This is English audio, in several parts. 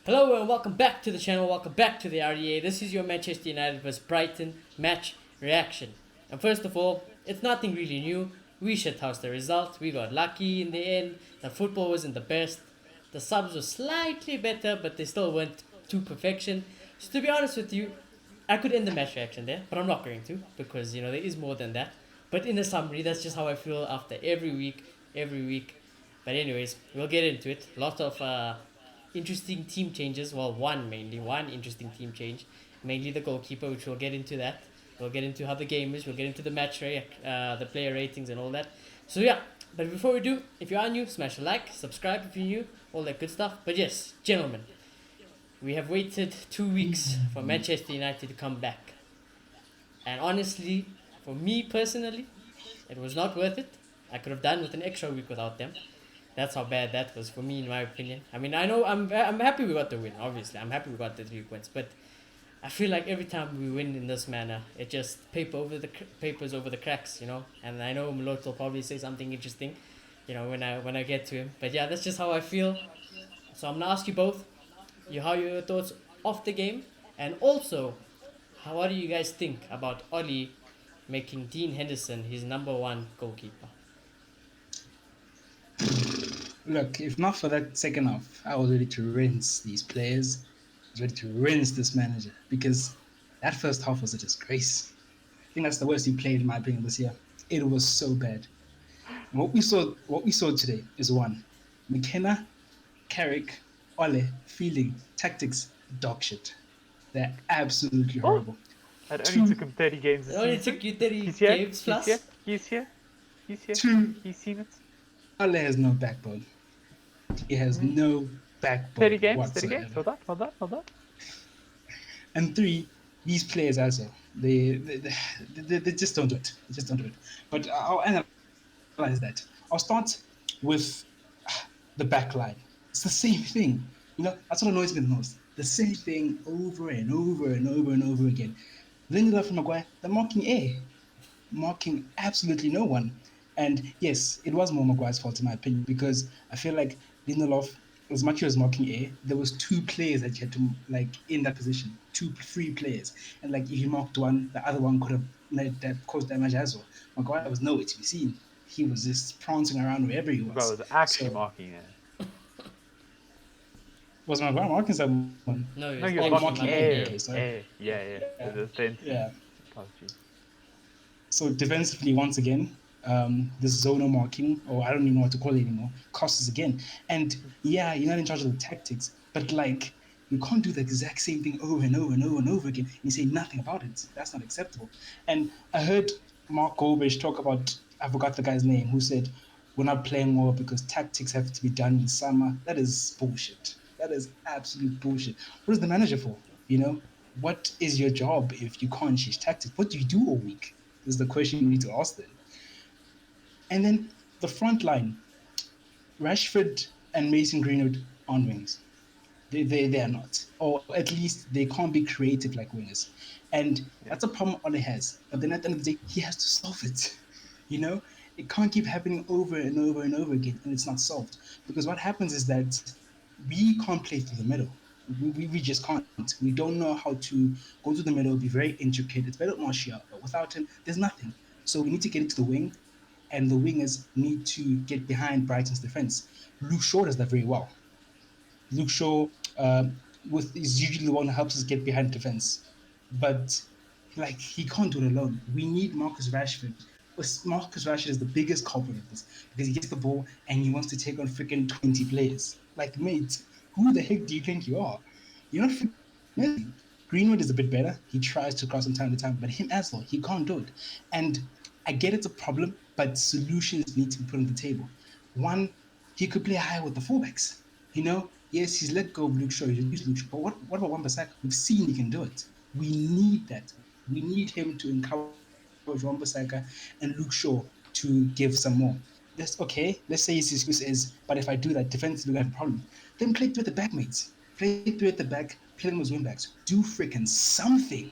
Hello and welcome back to the channel, welcome back to the RDA. This is your Manchester United vs Brighton match reaction. And first of all, it's nothing really new. We should house the result. We got lucky in the end. The football wasn't the best. The subs were slightly better, but they still weren't to perfection. So to be honest with you, I could end the match reaction there, but I'm not going to because there is more than that. But in a summary, that's just how I feel after every week. But anyways, we'll get into it. Lot of interesting team changes. Well, one interesting team change, mainly the goalkeeper, which we'll get into that. We'll get into how the game is. We'll get into the the player ratings and all that. So yeah, but before we do, if you are new, smash a like, subscribe if you're new, all that good stuff. But yes, gentlemen, we have waited 2 weeks for Manchester United to come back, and honestly, for me personally, it was not worth it. I could have done with an extra week without them. That's how bad that was for me, in my opinion. I mean, I know I'm happy we got the win. Obviously, I'm happy we got the 3 points. But I feel like every time we win in this manner, it just papers over the cracks, And I know Malot will probably say something interesting, when I get to him. But yeah, that's just how I feel. So I'm gonna ask you both, how your thoughts of the game, and also, what do you guys think about Ollie making Dean Henderson his number one goalkeeper? Look, if not for that second half, I was ready to rinse these players. I was ready to rinse this manager because that first half was a disgrace. I think that's the worst he played, in my opinion, this year. It was so bad. And what we saw today is one: McKenna, Carrick, Ole, feeling, tactics, dog shit. They're absolutely Oh, horrible. it only Two, took him 30 games It this only season. took you 30 He's here. games He's plus. here. He's here. He's here. two, He's seen it. Ole has no backbone. He has no backbone 30 games. 30 whatsoever. games. Hold on. And three, these players also, they just don't do it. They just don't do it. But I'll analyze that. I'll start with the back line. It's the same thing. That's what annoys me the most. The same thing over and over and over and over again. Lindelof and Maguire, they're marking absolutely no one. And yes, it was more Maguire's fault in my opinion because I feel like Lindelof, as much as marking A, there was two players that you had to in that position, three players, and if you marked one, the other one could have caused damage as well. Maguire was nowhere to be seen. He was just prancing around wherever he Bro, was. was actually So mocking it. was Maguire marking someone? No, No, he you're was mocking A. A. sorry. A. Yeah. The thing. Yeah. Apologies. So defensively, once again, this zonal marking, or I don't even know what to call it anymore, costs us again. And yeah, you're not in charge of the tactics, but you can't do the exact same thing over and over and over and over again and you say nothing about it. That's not acceptable. And I heard Mark Goldberg talk about, I forgot the guy's name, who said, we're not playing well because tactics have to be done in summer. That is bullshit. That is absolute bullshit. What is the manager for? What is your job if you can't change tactics? What do you do all week? Is the question you need to ask them. And then the front line, Rashford and Mason Greenwood on wings. They are not, or at least they can't be creative like wingers, and that's a problem Ole has. But then at the end of the day, he has to solve it. It can't keep happening over and over and over again, and it's not solved because what happens is that we can't play through the middle. We just can't. We don't know how to go to the middle, be very intricate. It's better with Martial, but without him, there's nothing. So we need to get into the wing, and the wingers need to get behind Brighton's defense. Luke Shaw does that very well. Luke Shaw is usually the one who helps us get behind defense, but he can't do it alone. We need Marcus Rashford. Marcus Rashford is the biggest culprit of this because he gets the ball and he wants to take on freaking 20 players. Mate, who the heck do you think you are? You're not freaking. Greenwood is a bit better. He tries to cross from time to time, but him as well, he can't do it. And I get it's a problem, but solutions need to be put on the table. One, he could play higher with the fullbacks. Yes, he's let go of Luke Shaw. He's used Luke Shaw. But what about Wan-Bissaka? We've seen he can do it. We need that. We need him to encourage Wan-Bissaka and Luke Shaw to give some more. Let's say his excuse is, but if I do that, defensively we have a problem. Then play through at the back, mates. Play through at the back, play them as wing-backs. Do freaking something,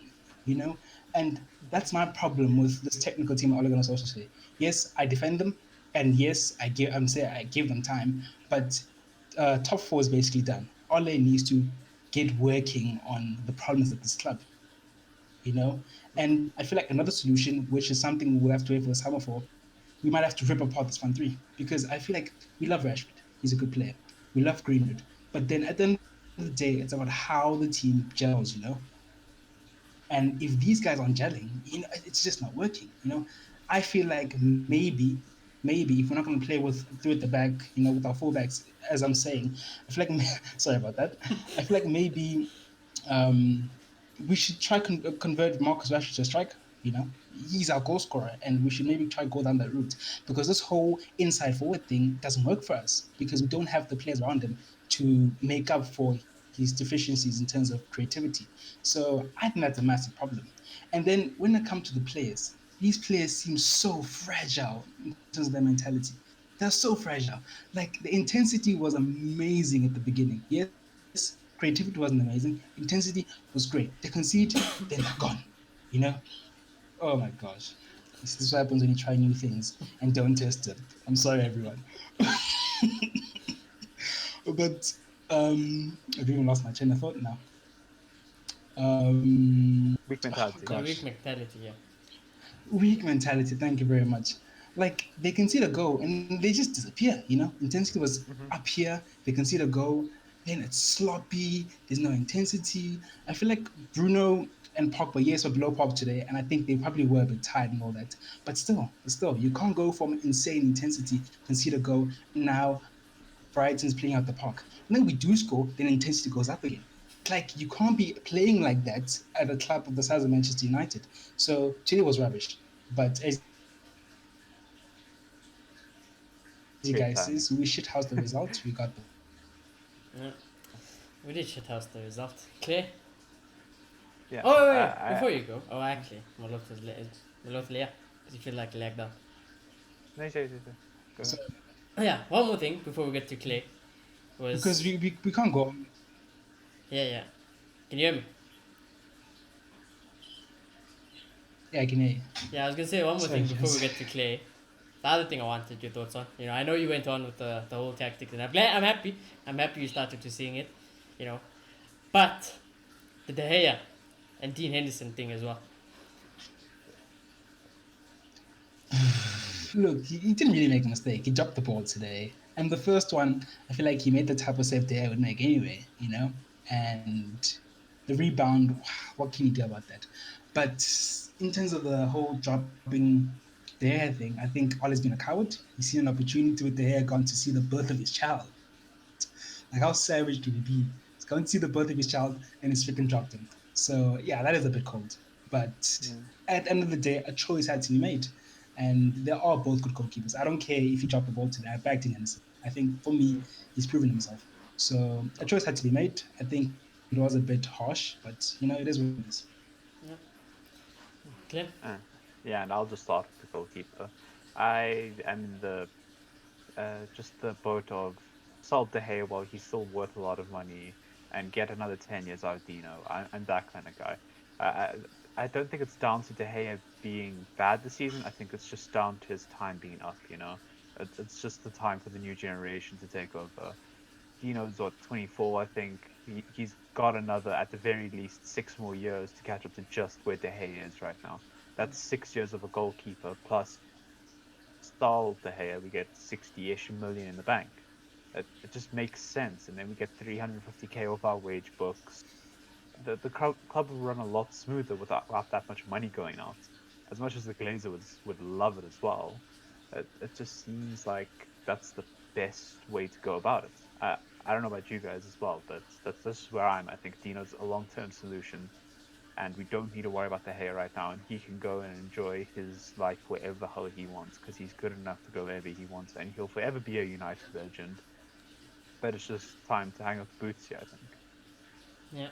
And that's my problem with this technical team Ole Gunnar Solskjaer today. Yes, I defend them, and yes, I give them time, but top four is basically done. Ole needs to get working on the problems at this club, you know? And I feel like another solution, which is something we'll have to wait for the summer for, we might have to rip apart this front three because I feel like we love Rashford. He's a good player. We love Greenwood. But then at the end of the day, it's about how the team gels, you know? And if these guys aren't gelling, it's just not working. I feel like maybe if we're not going to play with three at the back, with our fullbacks, as I'm saying, I feel like sorry about that. I feel like maybe um, we should try convert Marcus Rashford to a striker. He's our goal scorer, and we should maybe try go down that route because this whole inside forward thing doesn't work for us because we don't have the players around him to make up for his deficiencies in terms of creativity. So I think that's a massive problem. And then when it comes to the players, these players seem so fragile in terms of their mentality. They're so fragile. Like the intensity was amazing at the beginning. Yes, creativity wasn't amazing. Intensity was great. They concede, then they're gone. You know? Oh my gosh. This is what happens when you try new things and don't test it. I'm sorry, everyone. But I've even lost my train of thought now. Weak Oh mentality. The weak gosh. mentality, yeah. Weak mentality. Thank you very much. Like they concede a goal and they just disappear. Intensity was Hmm. up here. They concede a goal, then it's sloppy. There's no intensity. I feel like Bruno and Pogba, yes, were below Pogba today, and I think they probably were a bit tired and all that. But still, you can't go from insane intensity, concede a goal. Now Brighton's playing out the park, and then we do score, then intensity goes up again. Like you can't be playing like that at a club of the size of Manchester United. So today was rubbish. But as you guys says, we shit house the result. We got the point. Great timing. Yeah. We did shithouse the result. Clear? Yeah. Oh, wait, wait, I before you go. Oh, actually, Malot Leah. Because you feel like lagged out. no, say. Go ahead. Oh, yeah, one more thing before we get to Clay because was. we can't go. Yeah, yeah. Can you hear me? Yeah, I can hear you. Yeah, I was gonna say one more Sorry, thing before we Jens. get to Clay. The other thing I wanted your thoughts on. I know you went on with the whole tactics, and I'm happy. I'm happy you started to seeing it. You know, but the De Gea and Dean Henderson thing as well. Look, he didn't really make a mistake. He dropped the ball today. And the first one, I feel like he made the type of save I would make anyway. And the rebound, what can you do about that? But in terms of the whole dropping the hair thing, I think Ollie's been a coward. He's seen an opportunity with the hair gone to see the birth of his child. Like, how savage can he be? He's going to see the birth of his child and he's freaking dropped him. So, yeah, that is a bit cold. But Mm. at the end of the day, a choice had to be made. And they are both good goalkeepers. I don't care if he dropped the ball today. I backed in Henderson. I think for me, he's proven himself. So a choice had to be made. I think it was a bit harsh, but it is what it is. Yeah. Clear? Uh, yeah, and I'll just start with the goalkeeper. I am in the just the boat of sell De Gea while he's still worth a lot of money and get another 10 years out of Dino. I'm that kind of guy. I don't think it's down to De Gea being bad this season. I think it's just down to his time being up. It's just the time for the new generation to take over. Dino's what 24, I think. He's got another, at the very least, 6 more years to catch up to just where De Gea is right now. That's 6 years of a goalkeeper plus style De Gea, we get 60-ish million in the bank. It just makes sense, and then we get 350k off our wage books. The club will run a lot smoother without that much money going out. As much as the Glazers would love it as well, it just seems like that's the best way to go about it. I don't know about you guys as well, but that's where I'm. I think Dino's a long-term solution, and we don't need to worry about the hair right now. And he can go and enjoy his life wherever the hell he wants because he's good enough to go wherever he wants, and he'll forever be a United legend. But it's just time to hang up the boots here, I think. Yeah.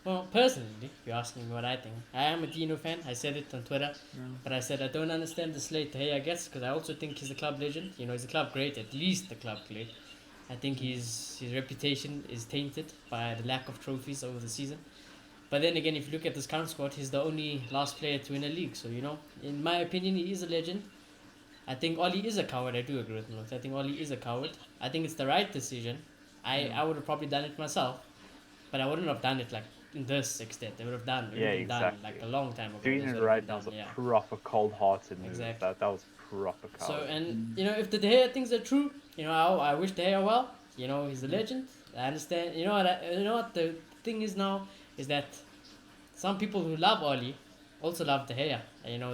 Well, personally, if you're asking me what I think, I am a Dino fan. I said it on Twitter, Yeah. but I said I don't understand the slate to hey, I guess, because I also think he's a club legend. He's a club great, at least the club great. I think his reputation is tainted by the lack of trophies over the season. But then again, if you look at this current squad, he's the only last player to win a league. So, in my opinion, he is a legend. I think Oli is a coward. I do agree with him. I think Oli is a coward. I think it's the right decision. I would have probably done it myself, but I wouldn't have done it like in this extent. They would have done. It would Yeah, have been done exactly. like a long time ago. Doing This it would have right been now is done. a Yeah. proper cold-hearted move. Exactly. That was proper So coward. and if the De Gea things are true, I wish De Gea well. He's a legend. I understand. The thing is now is that some people who love Oli also love De Gea.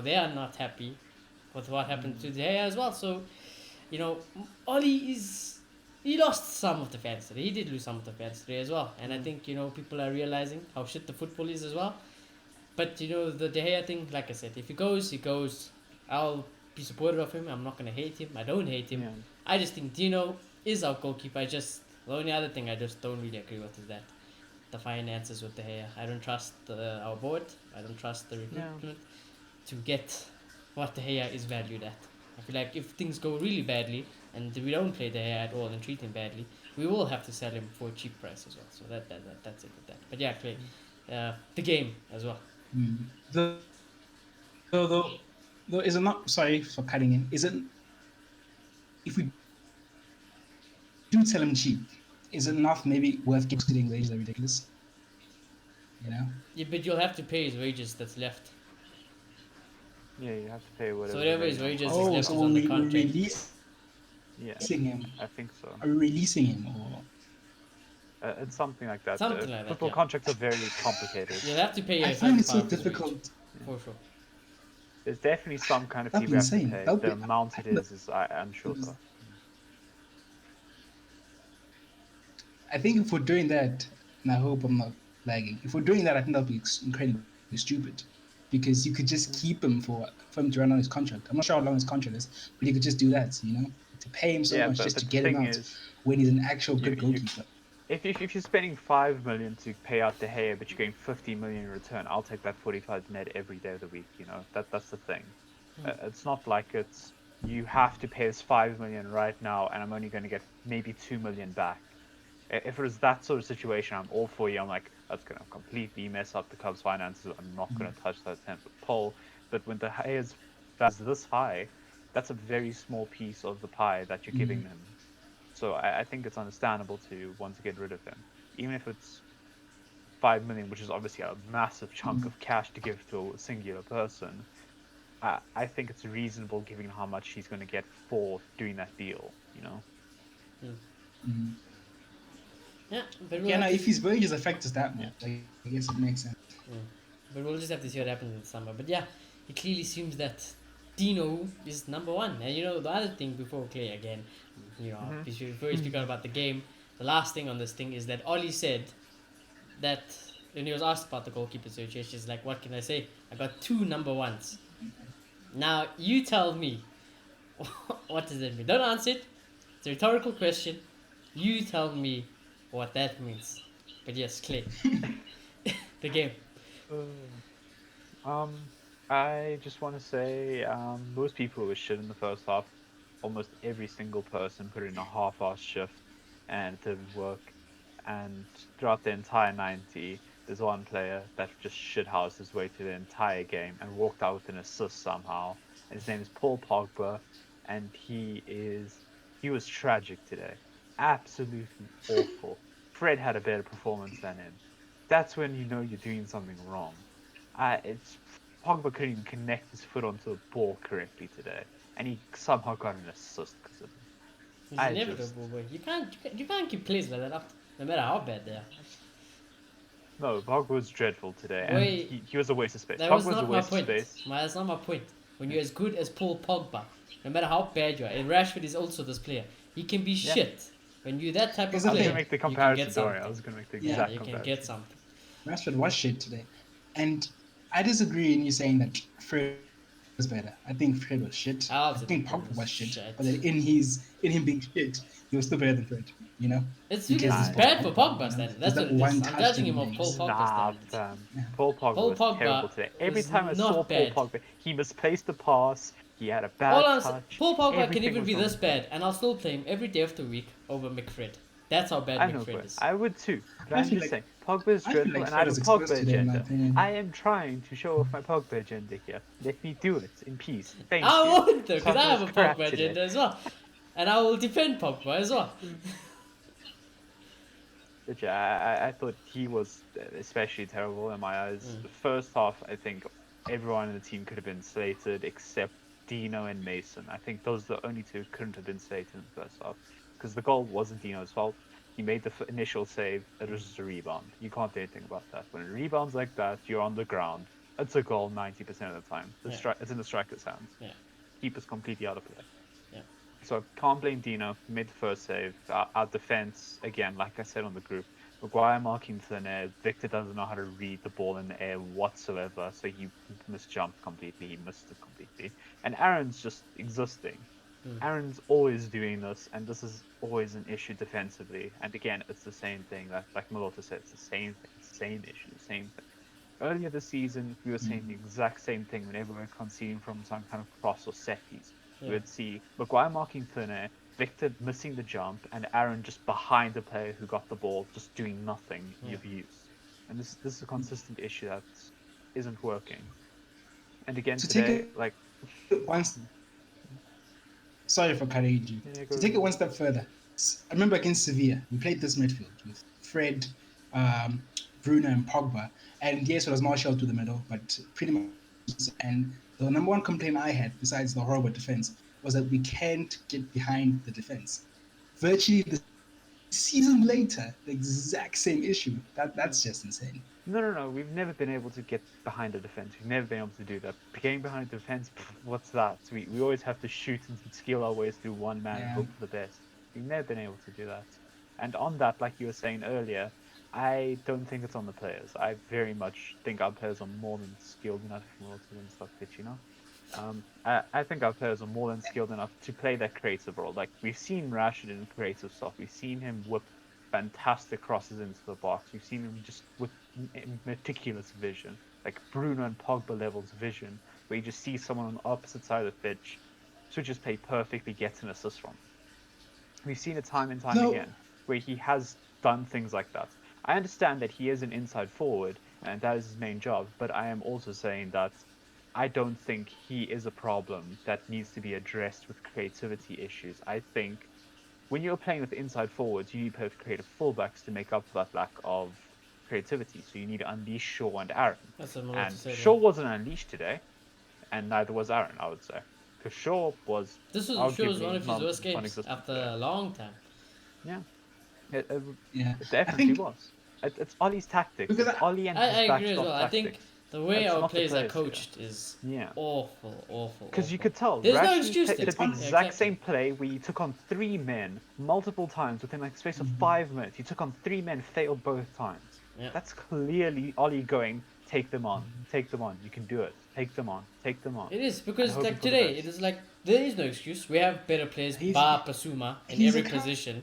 They are not happy with what happened to De Gea as well. So Oli he lost some of the fans today. He did lose some of the fans today as well. And I think people are realizing how shit the football is as well. But the De Gea thing, like I said, if he goes, he goes. I'll be supportive of him. I'm not gonna hate him. I don't hate him. Yeah. I just think Dino is our goalkeeper. The only other thing I just don't really agree with is that the finances with De Gea. I don't trust our board. I don't trust the recruitment to get what De Gea is valued at. I feel like if things go really badly and we don't play De Gea at all and treat him badly, we will have to sell him for a cheap price as well. So that's it with that. But yeah, Clay, the game as well. Though, though, is it not? Sorry for cutting in. Is it if we do sell him cheap? Is it not maybe worth getting wages that are ridiculous? Yeah, but you'll have to pay his wages that's left. Yeah, you have to pay whatever. So whatever his remaining- wages is Oh, left so is on the we're contract. releasing Yeah, him. I think so. Are we releasing him or? It's something like that. Something like that, Football yeah. contracts are very complicated. You'll have to pay I a find it so certain part of his wage, difficult. for sure. There's definitely some kind of fee That'd we be have to insane. pay. That'd The be- amount it is I'm sure so. I think if we're doing that, and I hope I'm not lagging, if we're doing that, I think that'll be incredibly stupid. Because you could just keep him for him to run on his contract. I'm not sure how long his contract is, but you could just do that, to pay him so Yeah, much but just to the get him thing out is, when he's an actual good you- goalkeeper. if you're spending 5 million to pay out De Gea, but you're getting 50 million in return, I'll take that 45 net every day of the week. That's the thing. It's not like you have to pay us 5 million right now, and I'm only going to get maybe 2 million back. If it was that sort of situation, I'm all for you. I'm like, that's going to completely mess up the club's finances. I'm not going to touch that 10-foot pole. But when De Gea's that's this high, that's a very small piece of the pie that you're giving them. So I think it's understandable to want to get rid of him, even if it's 5 million, which is obviously a massive chunk of cash to give to a singular person. I think it's reasonable given how much he's going to get for doing that deal. Yeah, but we'll Yeah, have no, to if his wages affect us that much, I guess it makes sense. But we'll just have to see what happens in the summer. But yeah, it clearly seems that Dino is number one. And the other thing before Clay again, before we speak about the game, the last thing on this thing is that Oli said that when he was asked about the goalkeeper situation, he's like, what can I say? I got 2 number ones. Now, you tell me, what does that mean? Don't answer it. It's a rhetorical question. You tell me what that means. But yes, Clay. The game. I just want to say, most people were shit in the first half. Almost every single person put in a half-assed shift, and it didn't work. And throughout the entire 90, there's one player that just shithoused his way through the entire game and walked out with an assist somehow. And his name is Paul Pogba, and he was tragic today. Absolutely awful. Fred had a better performance than him. That's when you know you're doing something wrong. Pogba couldn't even connect his foot onto the ball correctly today, and he somehow got an assist because of it. It's inevitable, but you can't keep plays like that up, no matter how bad they are. No, Pogba was dreadful today, and Wait, he was a waste of space. That Pogba was was a not my waste of point. space. That's not my point. When you're as good as Paul Pogba, no matter how bad you are, and Rashford is also this player, he can be shit. When you're that type of I was going player, to make the you can comparison, get Dorian. I something. was going to make the Yeah, exact you can comparison. get something. Rashford was shit today. And I disagree in you saying that Fred was better. I think Fred was shit. I think Pogba was shit. But then in him being shit, he was still better than Fred, It's Because because it's he's bad Paul for Pogba, Pogba standards. There's That's that what it one is. I'm touch judging that him he on Paul makes. Pogba Nah, standards. fam. Paul Pogba Paul was Pogba terrible today. Every was time I saw not bad. Paul Pogba, he misplaced the pass. He had a bad All I'm touch. Paul Pogba can everything even was be wrong this with him. bad, and I'll still play him every day of the week over McFred. That's how bad I know, McFred but is. I would too. But I I'm feel just like- saying, Pogba is I feel dreadful, like and I have a Fred was Pogba exposed today, in my agenda. opinion. I am trying to show off my Pogba agenda here. Let me do it in peace. Thank I you. won't though, because I have a Something's crap Pogba today. agenda as well. And I will defend Pogba as well. But yeah, I thought he was especially terrible in my eyes. The first half, I think everyone in the team could have been slated except Dino and Mason. I think those are the only two who couldn't have been slated in the first half because the goal wasn't Dino's fault. He made the initial save. It was just a rebound. You can't do anything about that. When it rebounds like that, you're on the ground. It's a goal 90% of the time. It's in the striker's hands. Yeah. Keeper's completely out of play. Yeah. So can't blame Dino. He made the first save. Our defense, again, like I said on the group, Maguire marking thin air. Victor doesn't know how to read the ball in the air whatsoever, so he misjumped completely. He missed it completely. And Aaron's just existing. Aaron's always doing this, and this is always an issue defensively. And again, it's the same thing. Like Malota said, it's the same thing, same issue, same thing. Earlier this season, we were saying the exact same thing whenever we were conceding from some kind of cross or set piece. We would see Maguire marking thin air, Victor missing the jump, and Aaron just behind the player who got the ball, just doing nothing of use. And this is a consistent issue that isn't working. And again To today, take like it one, sorry for cutting you. To take it one step further, I remember against Sevilla, we played this midfield with Fred, um, Bruno, and Pogba. And yes, it was Martial to the middle, but pretty much. And the number one complaint I had, besides the horrible defense, was that we can't get behind the defense. Virtually the season later, the exact same issue. That's just insane. no. We've never been able to get behind the defense. We've never been able to do that. Getting behind the defense, what's that? We always have to shoot and skill our ways through one man and hope for the best. We've never been able to do that. And on that, like you were saying earlier, I don't think it's on the players. I very much think our players are more than skilled enough and stuff, you know. I think our players are more than skilled enough to play that creative role. Like we've seen Rashid in creative stuff. We've seen him whip fantastic crosses into the box. We've seen him just with meticulous vision, like Bruno and Pogba levels vision, where you just see someone on the opposite side of the pitch, switches play perfectly, gets an assist from. We've seen it time and time again, where he has done things like that. I understand that he is an inside forward, and that is his main job, but I am also saying that I don't think he is a problem that needs to be addressed with creativity issues. I think when you're playing with inside forwards, you need to play with creative fullbacks to make up for that lack of creativity. So you need to unleash Shaw and Aaron. That's what I'm about And to say. Shaw wasn't unleashed today, and neither was Aaron, I would say. Because Shaw was This was arguably one of his worst games non-existent after today. a long time. Yeah, it Yeah, definitely was. It's Ollie's tactics. Because It's Ollie and I his agree as backstop well. I tactics. think the way It's our not the players are players here. coached is Yeah. awful. Because you could tell, There's no Rashid excuse did there. the Yeah, exact exactly. same play where he took on 3 men multiple times within like a space of 5 minutes. He took on 3 men, failed both times. Yeah. That's clearly Ollie going, take them on, you can do it, take them on. It is because hoping like for the today, best. it is like there is no excuse. We have better players, He's- bar Pasuma in he's every a cow. position,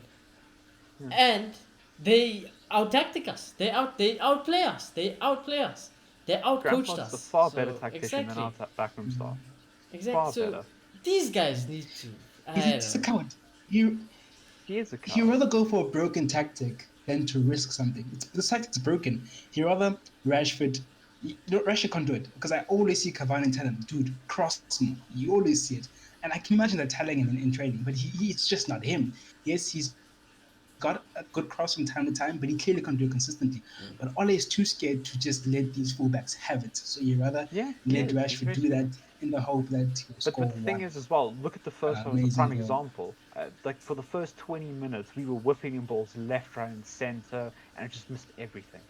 and they out tactic us. They outplay us. They outcoached Grandpa's us. a far So, better tactician exactly. than our backroom staff. Exactly. Far So better. these guys need to. I He's a don't know. coward. He He is a he'd coward. rather go for a broken tactic than to risk something. This tactic's broken. He'd rather Rashford. Rashford can't do it because I always see Cavani tell him, dude, cross me. You always see it. And I can imagine that telling him in training, but it's just not him. Yes, he's got a good cross from time to time, but he clearly can't do it consistently. But Ole is too scared to just let these fullbacks have it. So you rather Yeah, let he is. Rashford do that in the hope that he'll score But the thing one. is, as well, look at the first one as a Amazing prime goal. example. Like for the first 20 minutes, we were whipping in balls left, right, and center, and it just missed everything.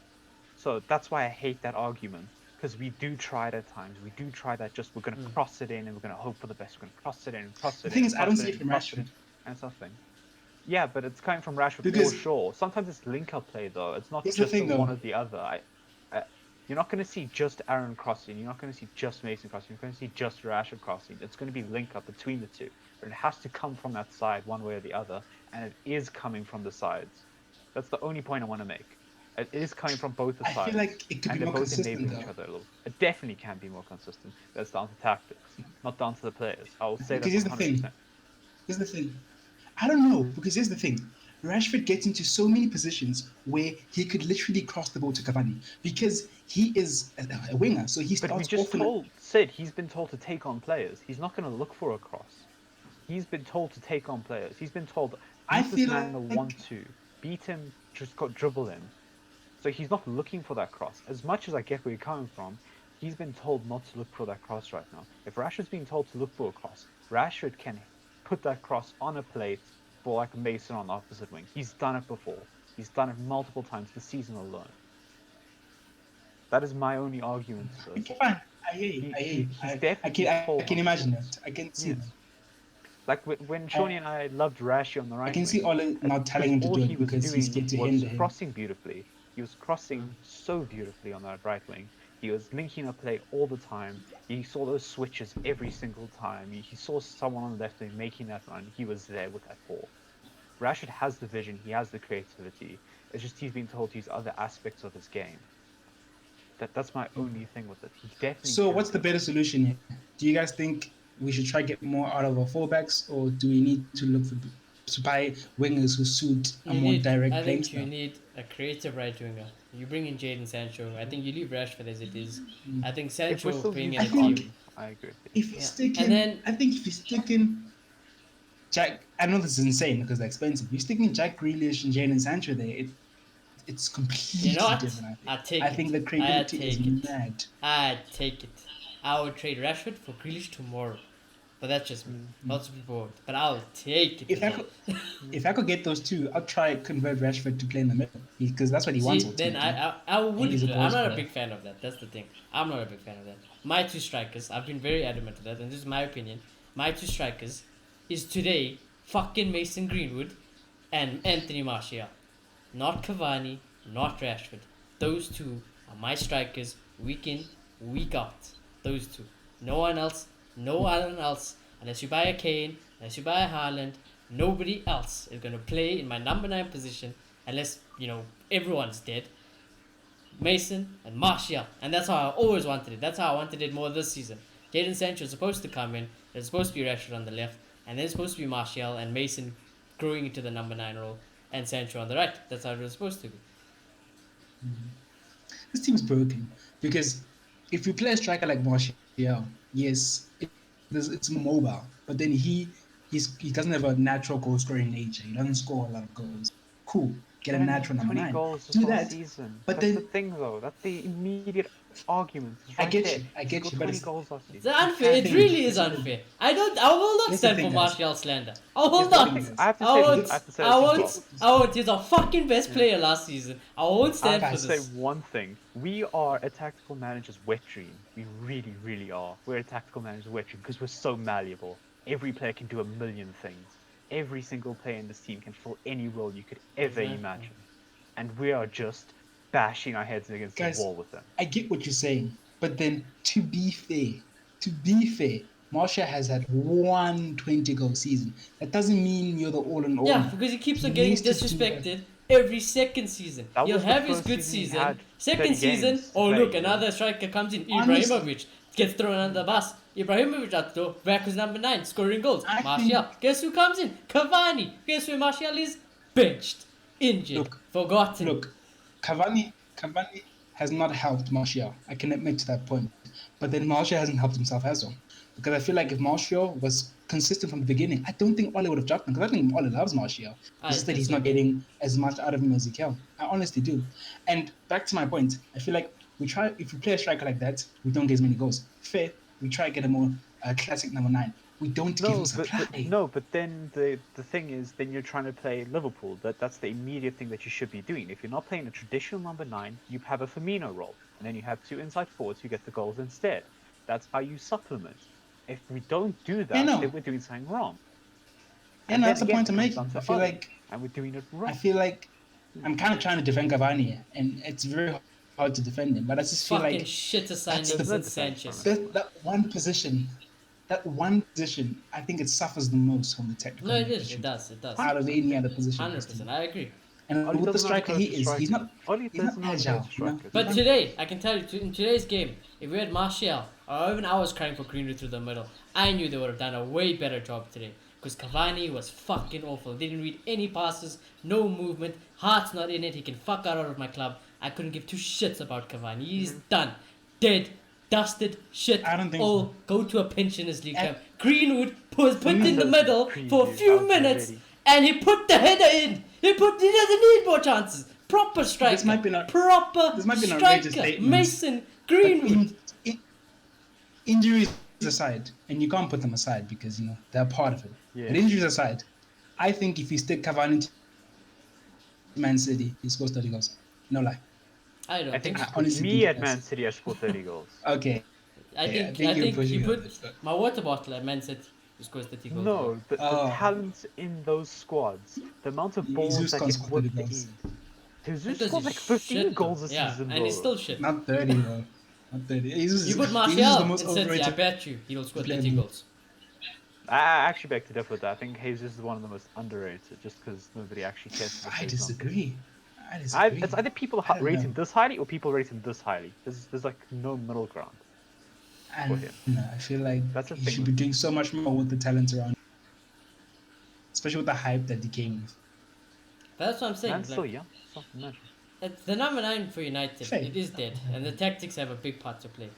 So that's why I hate that argument, because we do try it at times. We do try that. Just we're gonna cross it in, and we're gonna hope for the best. We're gonna cross it in, and cross it The in. thing and is, I cross don't see in, it from cross Rashford. and it's nothing. Yeah, but it's coming from Rashford Because- or Shaw. Sometimes it's link-up play though. It's not Here's the just thing, one though. or the other. You're not going to see just Aaron crossing. You're not going to see just Mason crossing. You're going to see just Rashford crossing. It's going to be link up between the two. But it has to come from that side one way or the other. And it is coming from the sides. That's the only point I want to make. It is coming from both the I sides. feel like it could and be they're more both consistent, enabling each though. other a little. It definitely can be more consistent. That's down to tactics, not down to the players. I will say that Because here's the 100%. thing. Here's the thing. I don't know, because here's the thing. Rashford gets into so many positions where he could literally cross the ball to Cavani because he is a winger. So he But we starts just off said he's been told to take on players. He's not going to look for a cross. He's been told to take on players. He's been told, I beat this feel man in a like- 1-2. beat him, just got dribble in. So he's not looking for that cross. As much as I get where you're coming from, he's been told not to look for that cross right now. If Rashford's being told to look for a cross, Rashford can put that cross on a plate for like Mason on the opposite wing. He's done it before. He's done it multiple times this season alone. That is my only argument to this. Okay, fine. I hear you. He's definitely I told can not to. imagine that. I can see Yeah. that. Like when Shawnee and I loved Rashi on the right I can see wing, Ole not telling him to all do he it was because he's doing scared to was hinder him. crossing beautifully. He was crossing so beautifully on that right wing. He was linking up play all the time. He saw those switches every single time. He saw someone on the left wing making that run. He was there with that ball. Rashford has the vision. He has the creativity. It's just he's been told to use other aspects of his game. That's my only thing with it. He definitely. So can what's the do it. better solution here? Do you guys think we should try get more out of our fullbacks, or do we need to look to buy wingers who suit a more direct I playing think you style? need a creative right winger. You bring in Jadon Sancho. I think you leave Rashford as it is. I think If we're Sancho still being in using a team. Vardy, I agree. If you Yeah. stick And in, then- I think if you stick in Jack, I know this is insane because they're expensive. You stick in Jack Grealish and Jadon Sancho there, it's completely You know what? different. I'd take I think it. the creativity is I'd take it. mad. I'd take it. I would trade Rashford for Grealish tomorrow. But that's just me. Lots of people won't. But I'll take it. If I could, if I could get those two, I'd try convert Rashford to play in the middle because that's what he wants. See, then ultimately. I wouldn't. he's a I'm ball not a scorer. big fan of that. That's the thing. I'm not a big fan of that. My two strikers, I've been very adamant to that, and this is my opinion. My two strikers is today fucking Mason Greenwood and Anthony Martial. Not Cavani, not Rashford. Those two are my strikers week in, week out. Those two. No one else. No one else. Unless you buy a Kane, unless you buy a Haaland, nobody else is going to play in my number 9 position unless, everyone's dead. Mason and Martial. And that's how I always wanted it. That's how I wanted it more this season. Jadon Sancho is supposed to come in. There's supposed to be Rashford on the left. And then it's supposed to be Martial and Mason growing into the number 9 role. And Sancho on the right. That's how it was supposed to be. This team's broken because if you play a striker like Martial, yes, it's mobile, but then he doesn't have a natural goal scoring nature. He doesn't score a lot of goals. Cool, get a natural number 20 9. goals Do this that. season. But That's then the thing, though. That's the immediate argument. It's I right get there. you, I He get scored you, but 20 it's- goals last It's season. unfair. It think- really is unfair. I will not Here's the stand thing, for guys. Martial slander. I will Here's the not. thing, guys. I have to I say won't. this. I have to say I this as won't. well. I won't. He's our fucking best player last season. I won't I stand have for to this. say one thing. We are a tactical manager's wet dream. We really, really are. We're a tactical manager's wet dream because we're so malleable. Every player can do a million things. Every single player in this team can fill any role you could ever Exactly. imagine. And we are just bashing our heads against Guys, the wall with them. I get what you're saying, but then to be fair, Martial has had 120 goal season. That doesn't mean you're the all in all. Yeah, because he keeps on getting needs to do that. disrespected every second season. That He'll was the have his first good season he season. had 30 Second season, games to oh play, look, you know? another striker comes in. Honestly- Ibrahimovic gets thrown under the bus. Ibrahimovic out the door, back who's number 9, scoring goals. I Martial. think- Guess who comes in? Cavani. Guess where Martial is? Benched. Injured. Look, forgotten. Look, Cavani has not helped Martial. I can admit to that point. But then Martial hasn't helped himself as well. Because I feel like if Martial was consistent from the beginning, I don't think Ole would have dropped him. Because I think Ole loves Martial. I It's just that he's not disagree. getting as much out of him as he can. I honestly do. And back to my point, I feel like if we play a striker like that, we don't get as many goals. Fair, we try to get a more classic number 9. We don't give him supply. But then the thing is, then you're trying to play Liverpool. That's the immediate thing that you should be doing. If you're not playing a traditional number 9, you have a Firmino role, and then you have 2 inside forwards who get the goals instead. That's how you supplement. If we don't do that, know. then we're doing something wrong. Yeah, And no, then that's the again, point I'm it comes making. down to I feel Ole, like and we're doing it wrong. I feel like I'm kind of trying to defend Cavani here, and it's very hard to defend him. But I just feel Fucking like shit that's signings the- and Sanchez. that one position, I think it suffers the most from the technical. No, it is. position It does. It does. out of any other position. 100%. I agree. And Ole with the doesn't know how to striker coach he a is, striker. he's not Ole he's doesn't not know how to agile. coach You know? strikers. But today, I can tell you, in today's game, if we had Martial, or even I was crying for Greenwood through the middle, I knew they would have done a way better job today. Because Cavani was fucking awful. Didn't read any passes, no movement, heart's not in it, he can fuck out of my club. I couldn't give 2 shits about Cavani. He's done. Dead. Dusted. Shit. I don't think all so. go to a pensioners league And- camp. Greenwood was put in the me- middle for a few Preview, minutes already. and he put the header in. He doesn't need more chances. Proper striker. This might be an outrageous striker. statement. Mason But Greenwood. injuries aside, and you can't put them aside because they're part of it. Yeah. But injuries aside, I think if you stick Cavani to Man City, he scores 30 goals. No lie. I don't I think think. you I put honestly me think at he Man does. City, I scored 30 goals. Okay. I think you're pushing you it a put bit, but- my water bottle at Man City. He scores 30 goals. No, the Oh. talent in those squads, the amount of balls Jesus that can't get score 30 whipped goals. in. Jesus Because scored he's like 15 shit, goals though. this Yeah, season, and he's bro. still shit. Not 30 though. Not 30. You put Jesus is the Martial most in City, I overrated. bet you he'll score player 30 in the- goals. I actually beg to differ with that. I think Jesus is one of the most underrated, just because nobody actually cares about I his numbers. disagree. I disagree. It's either people I don't rate know. him this highly or people rate him this highly. There's like no middle ground. And him. I feel like That's the he thing should with be him. doing so much more with the talent around, especially with the hype that he came with. That's what I'm saying. Man's Like, still young. It's not imagine. it's the number 9 for United. Fair. It is dead, and the tactics have a big part to play.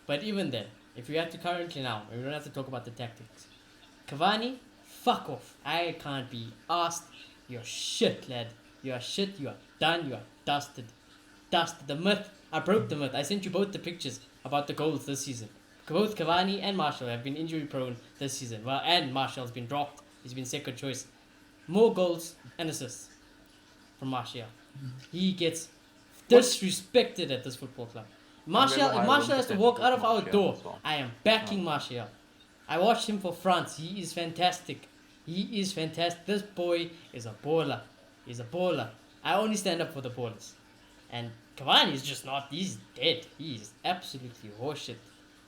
But even then, if you have to currently now, we don't have to talk about the tactics. Cavani, fuck off. I can't be asked. You're shit, lad. You are shit. You are done. You are dusted. Dusted. The myth. I broke the myth. I sent you both the pictures about the goals this season. Both Cavani and Martial have been injury prone this season. Well, and Martial's been dropped. He's been second choice. More goals and assists from Martial. He gets disrespected at this football club. Martial, remember if how I Martial wanted has to to walk put out of our Martial door, as well. I am backing Martial. I watched him for France. He is fantastic. He is fantastic. This boy is a baller. He's a baller. I only stand up for the ballers. And Cavani is just not. He's dead. He is absolutely horseshit.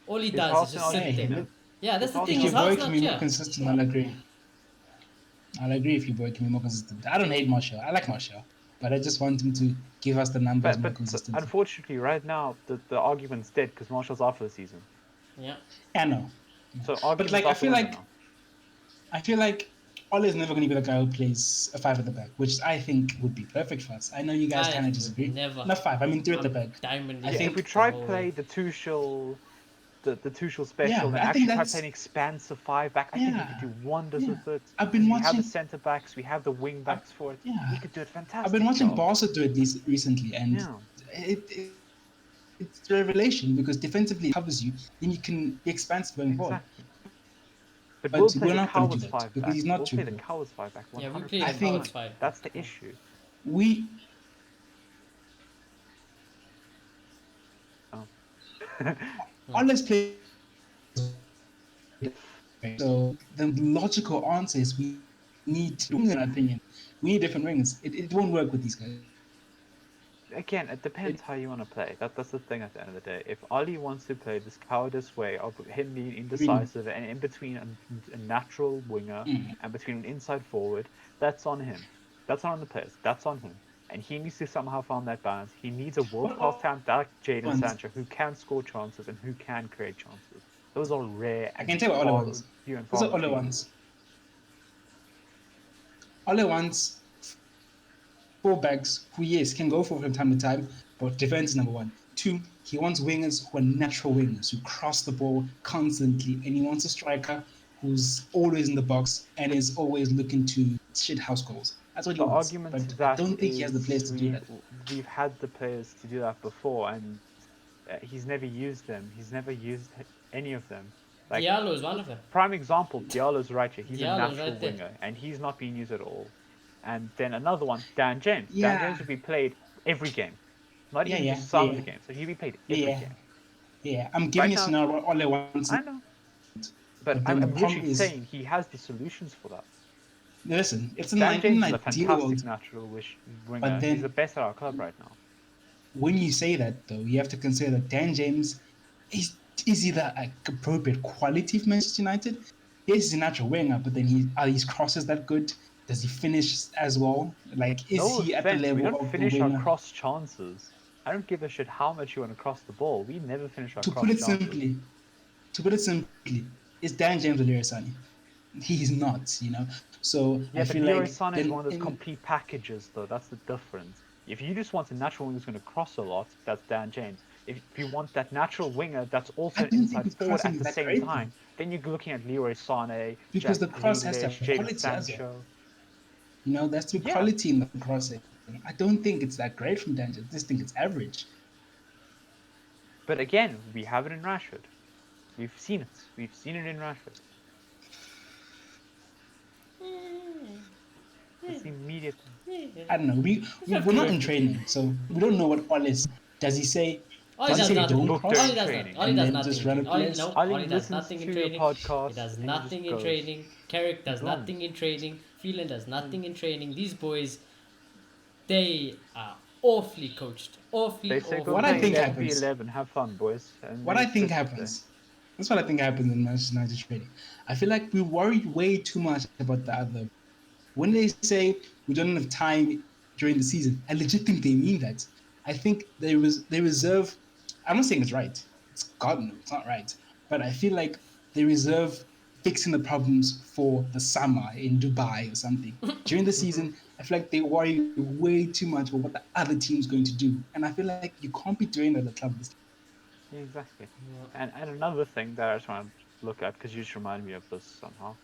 All he His does heart's is just not sit in there. him. Yeah, that's His the heart's thing. If His your boy heart's can not be more here. consistent, I'll agree. I'll agree if your boy can be more consistent. I don't hate Martial. I like Martial, but I just want him to give us the numbers more But consistently. unfortunately, right now the argument's dead because Martial's out for the season. Yeah. Yeah, no. So argument's like, out I the feel window like- now. I feel like Ole is never going to be the guy who plays a 5 at the back, which I think would be perfect for us. I know you guys I kind of would disagree. never. Not 5. I mean 3 at the back. Diamond. I Yeah, think if we the try whole play way. the Tuchel, the Tuchel special, Yeah, and I think actually try that's- playing expansive 5 back, I think we could Yeah, do wonders yeah. with it. I've been We have the watching- centre backs, we have the wing backs for it. yeah. We could do it fantastic. I've been watching job. Barca do it recently, and Yeah. it's a revelation because defensively it covers you, then you can be expansive going forward. Exactly. But But we'll play we're the not gonna do cowards that 5 because back. he's not We'll play the Tuchel. cowards 5 back. Yeah, we 100%. play the I think- cowards 5. That's the issue. We Oh. Ole's play. So the logical answer is we need, in my opinion, we need different wings. It won't work with these guys. Again, it depends how you want to play. That's the thing at the end of the day. If Ali wants to play this cowardice way of him being indecisive and in between a natural winger and between an inside forward, that's on him. That's not on the players. That's on him. And he needs to somehow find that balance. He needs a world-class talent like Jadon Sancho who can score chances and who can create chances. Those are rare. I can tell you what Ole wants. Those are Ole wants. Ole wants fullbacks who, yes, can go for from time to time, but defense is number 1. 2, he wants wingers who are natural wingers, who cross the ball constantly, and he wants a striker who's always in the box and is always looking to shit house goals. That's what he The wants. argument But to that I don't think he has the players to do that. We've had the players to do that before, and he's never used them. He's never used any of them. Like, Diallo is one of them. prime example, Diallo's right here. He's Diallo's a natural right there. winger, and he's not being used at all. And then another one, Dan James. Yeah. Dan James would be played every game, not Yeah, even yeah, just some of yeah. the games. So he'd be played every Yeah. game. Yeah, I'm giving Right you a now- scenario where Ole wants. I know, but But then I'm the problem literally is- saying he has the solutions for that. Listen, it's an Dan James is a ideal fantastic world. natural winger. But then- He's the best at our club right now. When you say that, though, you have to consider that Dan James is he the appropriate quality for Manchester United? Yes, he's a natural winger, but then are his crosses that good? Does he finish as well? Like, is No he at the offense, we level don't of finish the our winger? cross chances. I don't give a shit how much you want to cross the ball. We never finish our To cross put it chances. simply, is Dan James or Leroy Sané? He's not, you know. So Yeah, I but feel Leroy like Sané is then one of those in- complete packages, though. That's the difference. If you just want a natural winger who's going to cross a lot, that's Dan James. If you want that natural winger that's also I an don't think inside his forward crossing at is the that same great, time, then you're looking at Leroy Sané, Because Jack the cross has to Grealish, have Jadon quality as well. Sancho. That's the Yeah. quality in the crossing. I don't think it's that great from Danji. I just think it's average. But again, we have it in Rashford. We've seen it. We've seen it in Rashford. It's the immediate thing. I don't know. It's We're not in 50-50. training, so we don't know what Ole is. Does he say? Ollie Does he does say Ollie nothing. don't booked cross during Ollie does training. nothing. Ollie and does then nothing just in run training. a Ollie, place? no, Ollie Ollie does listens nothing in to a training. podcast He does and he just nothing in goes. training. Carrick does runs. nothing in training. Phelan does nothing in training. These boys, they are awfully coached. They Awfully, say go What I awfully play think coached. 11v happens. 11, have fun, boys. And What they I think just sit there. happens. That's what I think happens in Manchester United training. I feel like we worried way too much about the other. When they say we don't have time during the season, I legit think they mean that. I think they reserve. I'm not saying it's right. It's God no, it's not right. But I feel like they reserve fixing the problems for the summer in Dubai or something. During the season, I feel like they worry way too much about what the other team's going to do, and I feel like you can't be doing that at a club this. Yeah, exactly. And another thing that I just want to look at, because you just remind me of this somehow.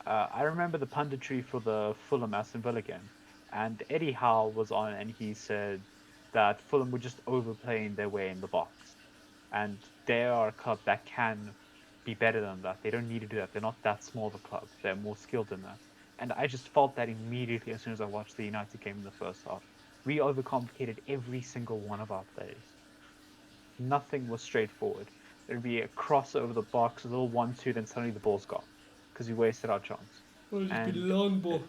I remember the punditry for the Fulham Aston Villa game, and Eddie Howe was on, and he said that Fulham were just overplaying their way in the box, and they are a club that can be better than that. They don't need to do that. They're not that small of a club. They're more skilled than that. And I just felt that immediately as soon as I watched the United game in the first half. We overcomplicated every single one of our plays. Nothing was straightforward. There'd be a cross over the box, a little 1-2, then suddenly the ball's gone because we wasted our chance. Or just be And long ball.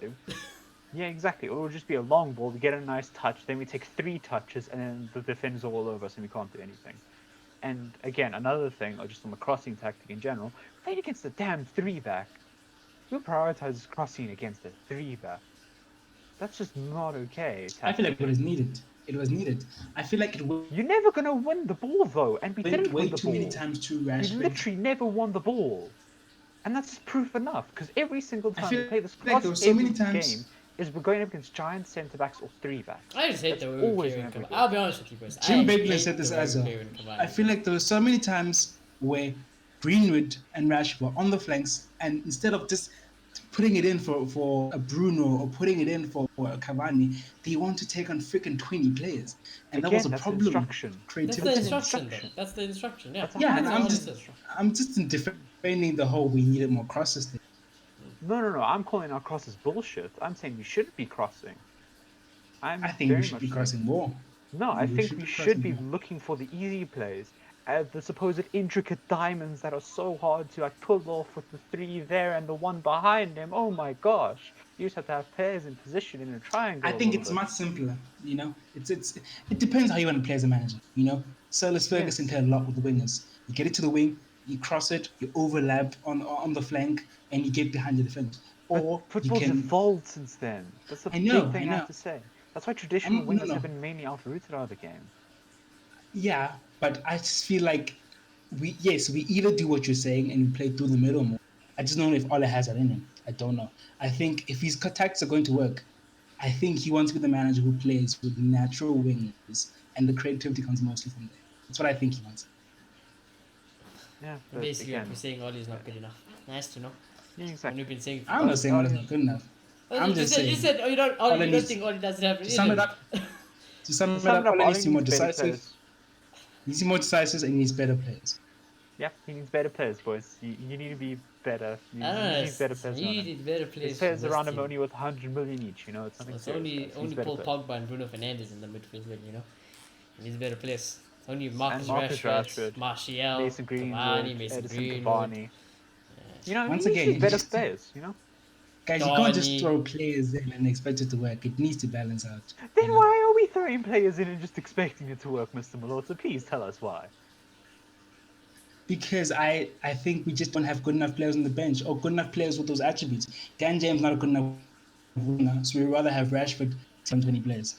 yeah, exactly. Or it would just be a long ball. We get a nice touch, then we take 3 touches, and then the defender's all over us, and we can't do anything. And again, another thing, or just on the crossing tactic in general, playing against a damn 3-back. Who prioritizes crossing against a 3-back? That's just not okay. I feel like it Tactically. was needed. It was needed. I feel like it You're never gonna win the ball though, and we went didn't way win the too ball. many times to We Rashford. literally never won the ball. And that's proof enough, because every single I time feel we play this like there were so many cross-heavy times. game is we're going up against giant centre-backs or 3-backs. I just hate That's the way we always play when whenever we Cavani. do I'll it. be honest with you boys. Jim I Begley hate said this the way as we well. play when Cavani. I feel like there were so many times where Greenwood and Rashford were on the flanks, and instead of just putting it in for a Bruno or putting it in for a Cavani, they want to take on freaking 20 players, and that was Again, a that's problem. instruction. That's the Creativity. instruction, though. That's the instruction. Yeah. That's Yeah, and That's I'm all just it says. I'm just defending the whole we needed more crosses thing. No. I'm calling our crosses bullshit. I'm saying we shouldn't be crossing. I I'm think we very should be much saying. crossing more. No, I think we should crossing be more. looking for the easy plays, the supposed intricate diamonds that are so hard to like pull off with the 3 there and the 1 behind them. Oh my gosh! You just have to have players in position in a triangle. I a think little it's bit. much simpler. It depends how you want to play as a manager. Sir Alex Ferguson Yes. played a lot with the wingers. You get it to the wing, you cross it, you overlap on the flank, and you get behind the defenders. But Or you football's can. evolved since then. That's the I big know, I thing I have know. to say. That's why traditional No, wingers no. have been mainly outrooted out of the game. Yeah, but I just feel like we either do what you're saying and we play through the middle more. I just don't know if Ole has that in him. I don't know. I think if his tactics are going to work, I think he wants to be the manager who plays with natural wingers and the creativity comes mostly from there. That's what I think he wants. Yeah, but Basically, what again, we're saying, Ollie is not good enough. Nice to know. yeah, When exactly. we've been saying for I'm not saying Ole's not good enough. I'm just saying. You said oh, you don't needs, think Ollie doesn't have it to in sum it him. up, to sum To it sum up, it up, Ole Ollie needs to be more needs better decisive. players. He needs more decisive and he needs better players. Yeah, he needs better players, boys. You need to be better. You need better players You around him. need better players. His players for this around him team. only worth 100 million each. You know, it's nothing It's serious. only Guys. He needs better Paul players. Pogba and Bruno Fernandes in the midfield. You know, he needs better players. Only Marcus Marcus Rashford, Rashford, Martial, Mason Greenwood, Cavani, Mason Edison Greenwood, Cavani. You know, Once he again, needs you better just players. You know. guys, you can't just Donny. throw players in and expect it to work. It needs to balance out. Then why are we throwing players in and just expecting it to work, Mr. Malota? Please tell us why. Because I think we just don't have good enough players on the bench or good enough players with those attributes. Dan James not a good enough winger, so we'd rather have Rashford 20 players.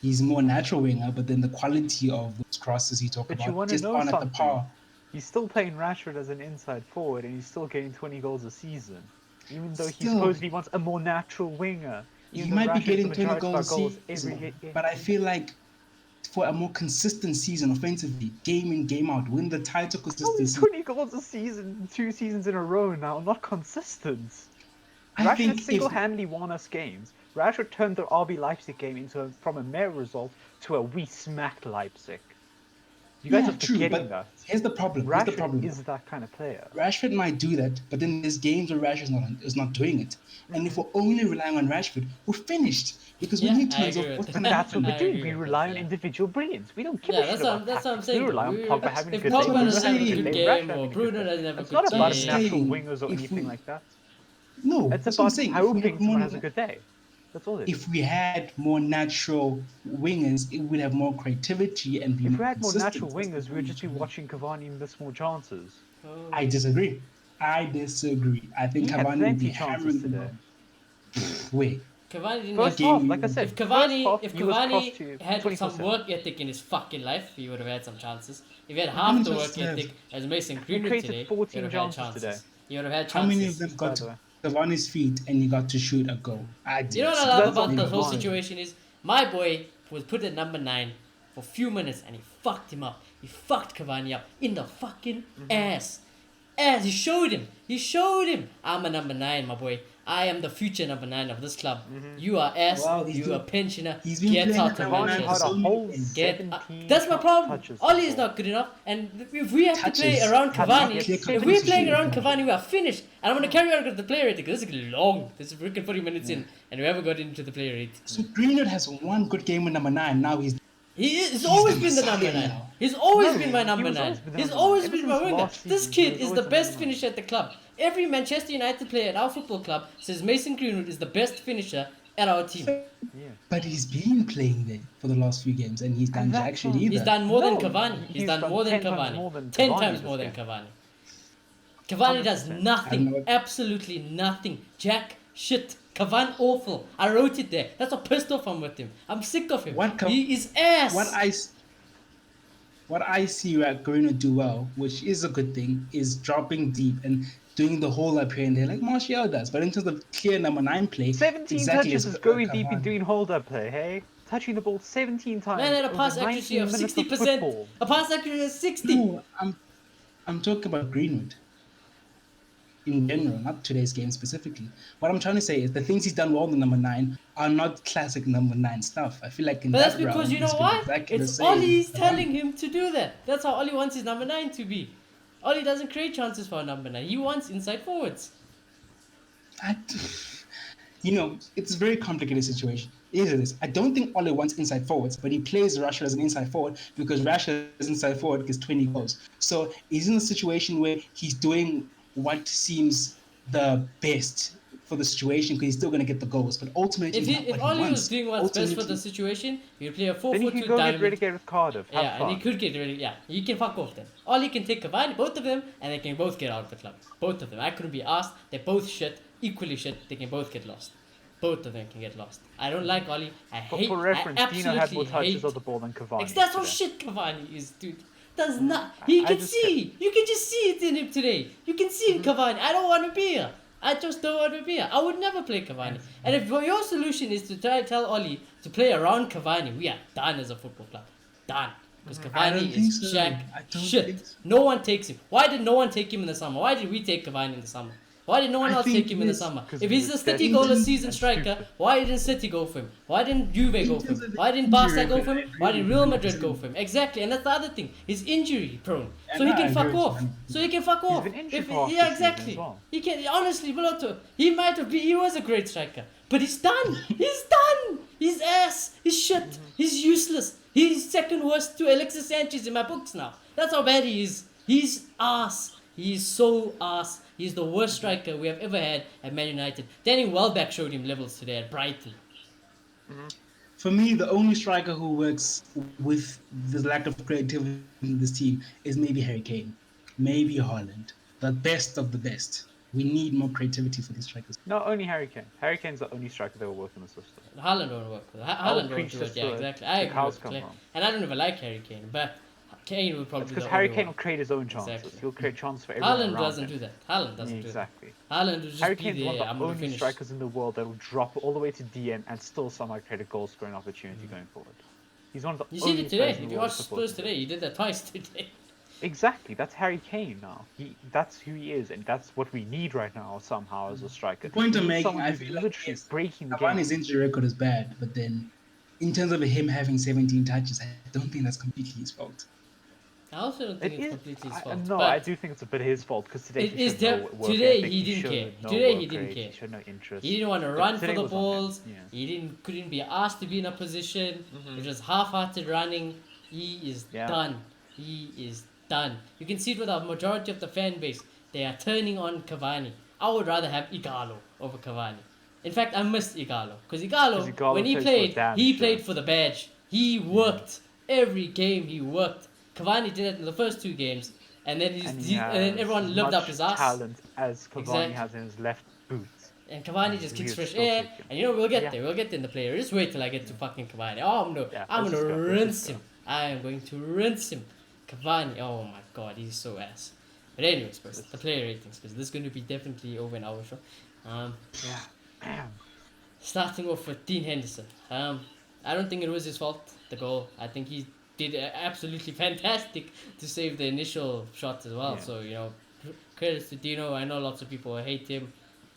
He's a more natural winger, but then the quality of those crosses he talked But you about want to just know aren't at the something? par. He's still playing Rashford as an inside forward, and he's still getting 20 goals a season, even though he Still. supposedly wants a more natural winger. He Even though might be Rashford's getting the 20 majority of our goals goals a season, every year. but I feel like for a more consistent season offensively, game in, game out, win the title Only consistency. 20 goals a season, 2 seasons in a row now, not consistent. I Rashford think if single-handedly won us games Rashford turned the RB Leipzig game from a mere result to a we smacked Leipzig. You guys Yeah, are true, forgetting but that. here's the problem. Here's the Rashford problem. is that kind of player. Rashford might do that, but then there's games where is not doing it. And if we're only relying on Rashford, we're finished because we Yeah, need to I absorb agree with what's that. going to That's what happen. we're I doing. agree We with rely this, on yeah. individual brilliance. We don't give Yeah, a shit about that's what I'm tactics. We saying. rely on Pogba having a If good That's day. what Pogba I'm doesn't have a saying. good Rash game or having a good Bruno day. doesn't have a It's good not about I'm game, natural saying wingers or if anything we like that. no, It's that's what I'm about saying. hoping someone has a good day. That's all it is. If we had more natural wingers, it would have more creativity and be If more we had more natural consistent. That's the wingers, we would point I'm just be trying to make. watching Cavani miss more chances. oh. I disagree. I disagree. I think He had Cavani would be plenty chances hammering them today. up. Wait, Cavani didn't what First have. game half, were like I you said, If first Cavani, half if he was cross Cavani to had some 24/7. work ethic in his fucking life, he would have had some chances. If he had How half many the chances work did he have? ethic as Mason He Greenwood created today, he 14 would have had chances today. chances. He would have had How many of chances. them By got the to way. Cavani's feet and he got to shoot a goal? I did. You know what I So love That's about on the whole Cavani. situation is my boy was put at number 9 for a few minutes and he fucked him up. He fucked Cavani up in the fucking ass. He showed him. He showed him. I'm a number 9, my boy. I am the future number 9 of this club. You are ass. Wow, he's You been- are pensioner. he's been Get playing out at of number Cavani nine had for a Manchester. so many whole games. Get 17 that's my problem. touches. Oli is before. not good enough, and if we have to play Touches. around Have not Cavani, yet if clear we're cut. playing around Touches. Cavani, we are finished. And I'm going to carry on with the player rating because this is long. This is freaking 40 minutes in, and we haven't got into the player rating. So Greenwood has one good game with number 9. Now he's He's always the been the number Messiah 9. now. He's always No, been my he number was 9. always been the He's number nine. always Ever been my since winger. last This season, he kid was is always the the best number nine. finisher at the club. Every Manchester United player at our football club says Mason Greenwood is the best finisher at our team. Yeah. but he's been playing there for the last few games and he's done And jack that's shit not- either. He's done more than No, Cavani. He's done more than 10 times Cavani. more than 10 Cavani times this more than game. Cavani. Cavani does 100%. I don't nothing. know. Absolutely nothing. Jack shit. Cavani awful. I wrote it there. That's how pissed off I'm with him. I'm sick of him. What Cav- He is ass. What I see Garino do well, which is a good thing, is dropping deep and doing the whole up here and there like Martial does. But in terms of clear number 9 play, 17 exactly touches as is going deep and Cavani. doing hold-up play, hey? Touching the ball 17 times. Man had a over pass 90 accuracy of minutes 60%. football. A pass accuracy of 60. No, I'm talking about Greenwood in general, not today's game specifically. What I'm trying to say is the things he's done well in number 9 are not classic number 9 stuff. I feel like in But that that's because round, you know it's been why? exactly the It's same. Ollie's telling him to do that. That's how Ollie wants his number 9 to be. Ollie doesn't create chances for a number 9. He wants inside forwards. It's a very complicated situation. It is. I don't think Ole wants inside forwards, but he plays Rashford as an inside forward because Rashford as inside forward gets 20 goals. So he's in a situation where he's doing what seems the best for the situation because he's still going to get the goals. But ultimately, If Ollie was doing what's best for the situation, he'd play a Then he 4-4-2 could go get diamond. relegated with Cardiff. Have Yeah, fun. and he could get rid of, he can fuck off then. Ollie can take Cavani, both of them, and they can both get out of the club. Both of them. I couldn't be asked. They're both shit, equally shit. They can both get lost. Both of them can get lost. I don't like Ollie. But hate. for reference, I Dino had more absolutely touches hate. of the ball than Cavani. That's how today. shit Cavani is, dude. Does not. He I can just see. You can just see it in him today. You can see in Cavani. I don't want to be here. I just don't want to be here. I would never play Cavani. And if your solution is to try to tell Ollie to play around Cavani, we are done as a football club. Done. Because I don't Cavani think is so. jack I don't shit. think so. No one takes him. Why did no one take him in the summer? Why did we take Cavani in the summer? Why did no one I else think take him in the it's summer? 'cause If we he's were a 30 desperate goal a and season striker, stupid. why didn't City go for him? Why didn't Juve go for terms him? of the Why didn't Barca injury go for him? record, Why did Real really, Madrid go really. for him? Exactly, and that's the other thing. He's injury prone, Yeah, so he no, I can fuck agree with off. you. So he can fuck off. been injured If, for half yeah, the season exactly. as well. He can honestly, Beloto, he might have been. He was a great striker, but he's done. He's done. He's ass. He's shit. He's useless. He's second worst to Alexis Sanchez in my books now. That's how bad he is. He's ass. He's so ass. He's the worst striker we have ever had at Man United. Danny Welbeck showed him levels today at Brighton. For me, the only striker who works with the lack of creativity in this team is maybe Harry Kane, maybe Haaland. The best of the best. We need more creativity for these strikers. No, only Harry Kane. Harry Kane's the only striker that will work in the system. Haaland won't work with it. will Haaland won't preach do this it. Yeah, till exactly. the I agree cows with come Clay. home. And I don't even like Harry Kane, but Kane will probably It's be because the Harry only Kane one. will create his own chances. Exactly. He'll create chances for everyone Haaland around doesn't him. do that. Haaland doesn't do Exactly. that. Haaland will just Harry be Kane's one there. of I'm the gonna only finish. strikers in the world that will drop all the way to DM and still somehow create a goal scoring opportunity going forward. He's one of the You only see it players today. in If the you world watch to support Spurs him. today, he did that twice today. Exactly, that's Harry Kane now. That's who he is, and that's what we need right now somehow as a The striker. point We I'm need making, someone I who's feel like, literally yes, breaking the game. Cavani's injury record is bad, but then in terms of him having 17 touches, I don't think that's completely his fault. I also don't think It it's is. completely his fault, No, I but do think it's a bit his fault because today it he is showed no work today ethic. he He didn't care. showed no Today he work didn't rate. care. He showed no He interest. didn't want to run for Today the was on him. balls. Yeah. He couldn't be asked to be in a position. Mm-hmm. It was half-hearted running. He is Yeah. done. He is done. You can see it with the majority of the fan base. They are turning on Cavani. I would rather have Igalo over Cavani. In fact, I missed Igalo because Because Igalo, when Igalo he plays for a played, damn he show. played for the badge. He Yeah. worked every game. He worked. Cavani did it in the first two games, and then And he and then has as everyone lived up much his ass. talent as Cavani Exactly. has in his left boot. And Cavani And just he kicks would fresh still air, take him. and you know we'll get Yeah. there. We'll get in the player. Just wait till I get to Yeah. fucking Cavani. Oh no, Yeah. I'm Let's gonna just go. Let's rinse just go. him. I am going to rinse him. Cavani. Oh my god, he's so ass. But anyways, first the player ratings because this is going to be definitely over an hour show. Um, Yeah. Damn. Starting off with Dean Henderson. I don't think it was his fault. The goal. I think he did absolutely fantastic to save the initial shot as well. Yeah. So you know, credits to Dino. I know lots of people hate him.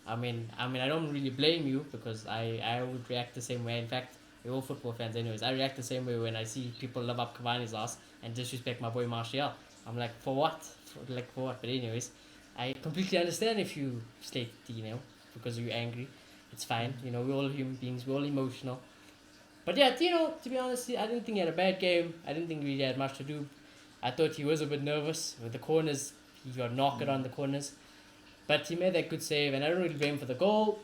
I don't really blame you because I would react the same way. In fact, we're all football fans, anyways. I react the same way when I see people love up Cavani's ass and disrespect my boy Martial. I'm like, for what? For what? But anyways, I completely understand if you slate Dino because you're angry. It's fine. You know, we're all human beings. We're all emotional. But yeah, Dino, to be honest, I didn't think he had a bad game. I didn't think he really had much to do. I thought he was a bit nervous with the corners. He got knocked on the corners. But he made that good save, and I don't really blame him for the goal.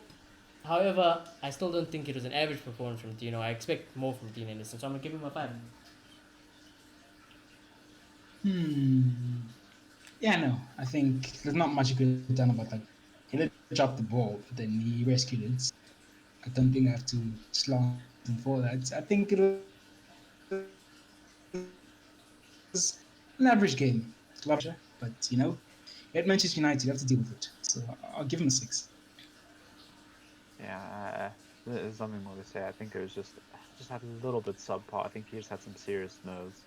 However, I still don't think it was an average performance from Dino. I expect more from Dean Henderson, so I'm going to give him a 5. Yeah, no, I think there's not much you could have done about that. He did drop the ball, but then he rescued it. I don't think I have to slant him for that. I think it was an average game. A lot of pressure, but you know, at Manchester United, you have to deal with it. So I'll give him a 6. Yeah. There's something more to say. I think it was just had a little bit subpar. I think he just had some serious nerves.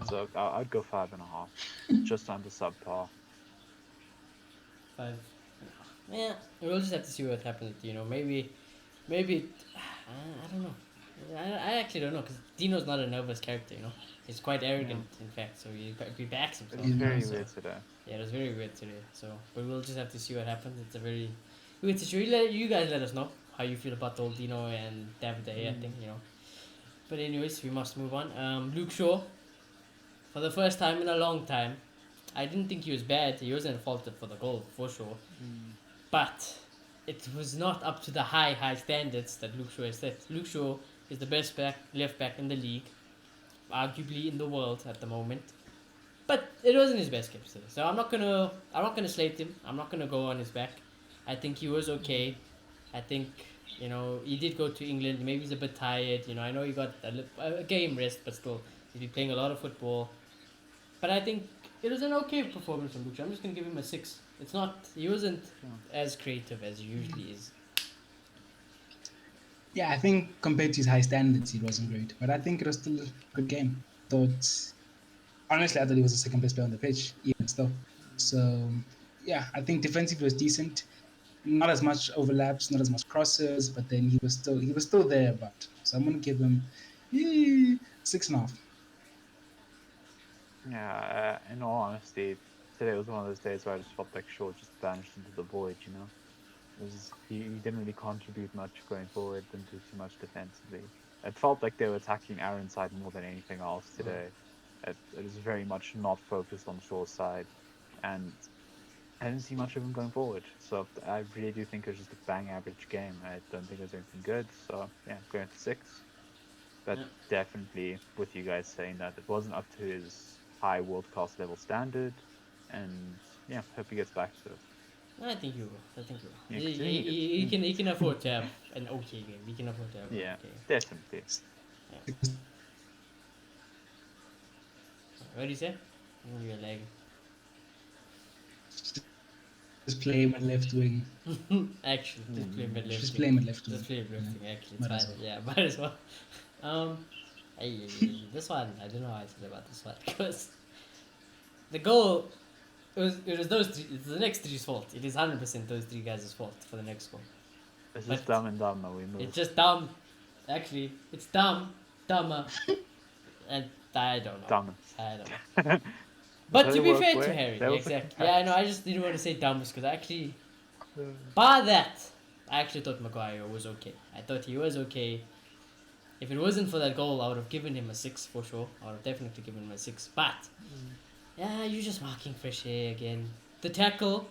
So I'd go 5.5, just under subpar. 5. Yeah, we'll just have to see what happens. You know, maybe, I don't know. I actually don't know because Dino's not a nervous character. You know, he's quite arrogant, in fact. So he backs It himself. was you know, very so- weird today. Yeah, it was very weird today. So, but we'll just have to see what happens. It's a very weird situation. You guys let us know how you feel about the whole Dino and David De Gea thing. You know. But anyways, we must move on. Luke Shaw, for the first time in a long time, I didn't think he was bad. He wasn't faulted for the goal for sure, but it was not up to the high standards that Luke Shaw has set. Luke Shaw is the best left back in the league, arguably in the world at the moment. But it wasn't his best game today. So I'm not gonna slate him. I'm not gonna go on his back. I think he was okay. I think he did go to England. Maybe he's a bit tired. I know he got a game rest, but still he's been playing a lot of football. But I think it was an okay performance from Luke Shaw. I'm just gonna give him a 6. It's not. He wasn't as creative as he usually is. Yeah, I think compared to his high standards, it wasn't great, but I think it was still a good game. Honestly, I thought he was the second best player on the pitch, even still. So, yeah, I think defensively was decent. Not as much overlaps, not as much crosses, but then he was still there. But so I'm gonna give him 6.5. Yeah, in all honesty, today was one of those days where I just felt like Shaw just vanished into the void, he didn't really contribute much going forward, didn't do too much defensively. It felt like they were attacking Aaron's side more than anything else today. It was very much not focused on Shaw's side, and I didn't see much of him going forward. So I really do think it was just a bang average game. I don't think it was anything good. So yeah, going to 6. But definitely with you guys saying that it wasn't up to his high world class level standard, and yeah, hope he gets back to it. I think you will. I think you will. Yeah, 'cause he needed He can afford to have an okay game. He can afford to have an Yeah, okay game. definitely. What do you say? Oh, you're lagging. Just play him at left wing. Actually, just play him at left Just wing. play him at left wing. Just play him left wing. Actually, it's Might as fine. well. Yeah, might as well. Hey, this one, I don't know how I feel about this one because the goal. It was those three. It's the next three's fault. It is 100% those three guys' fault for the next goal. It's But just dumb and dumb that we it's moved. just dumb. Actually, it's dumb, dumber, and I don't know. Dumb. I don't know. But Does to it be work fair way? to Harry, That was the exactly. Yeah, I know. I just didn't want to say dumbest because actually, comparison. bar that, I actually thought Maguire was okay. I thought he was okay. If it wasn't for that goal, I would have given him a 6 for sure. I would have definitely given him a 6. But yeah, you're just marking fresh air again. The tackle,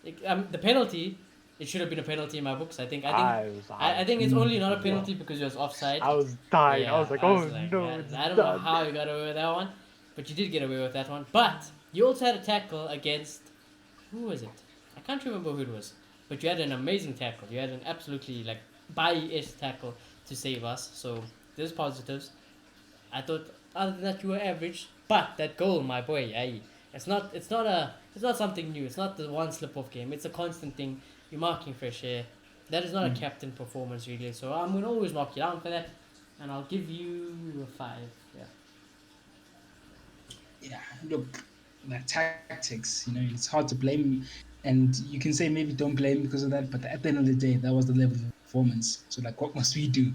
the penalty, it should have been a penalty in my books. I think I think it's only not a penalty because it was offside. I was dying. I Yeah, was like, I oh was like, no, man, it's I don't know done. how you got away with that one, but you did get away with that one. But you also had a tackle against, who was it? I can't remember who it was, but you had an amazing tackle. You had an absolutely like Bailly-esque tackle to save us. So there's positives. I thought other than that you were average, but that goal, my boy, it's not something new. It's not the one slip off game. It's a constant thing. You're marking fresh air. That is not a captain performance really. So I'm gonna always mark you down for that, and I'll give you a 5. Yeah. Yeah, look, like tactics, it's hard to blame, and you can say maybe don't blame because of that, but at the end of the day, that was the level of performance. So, like, what must we do?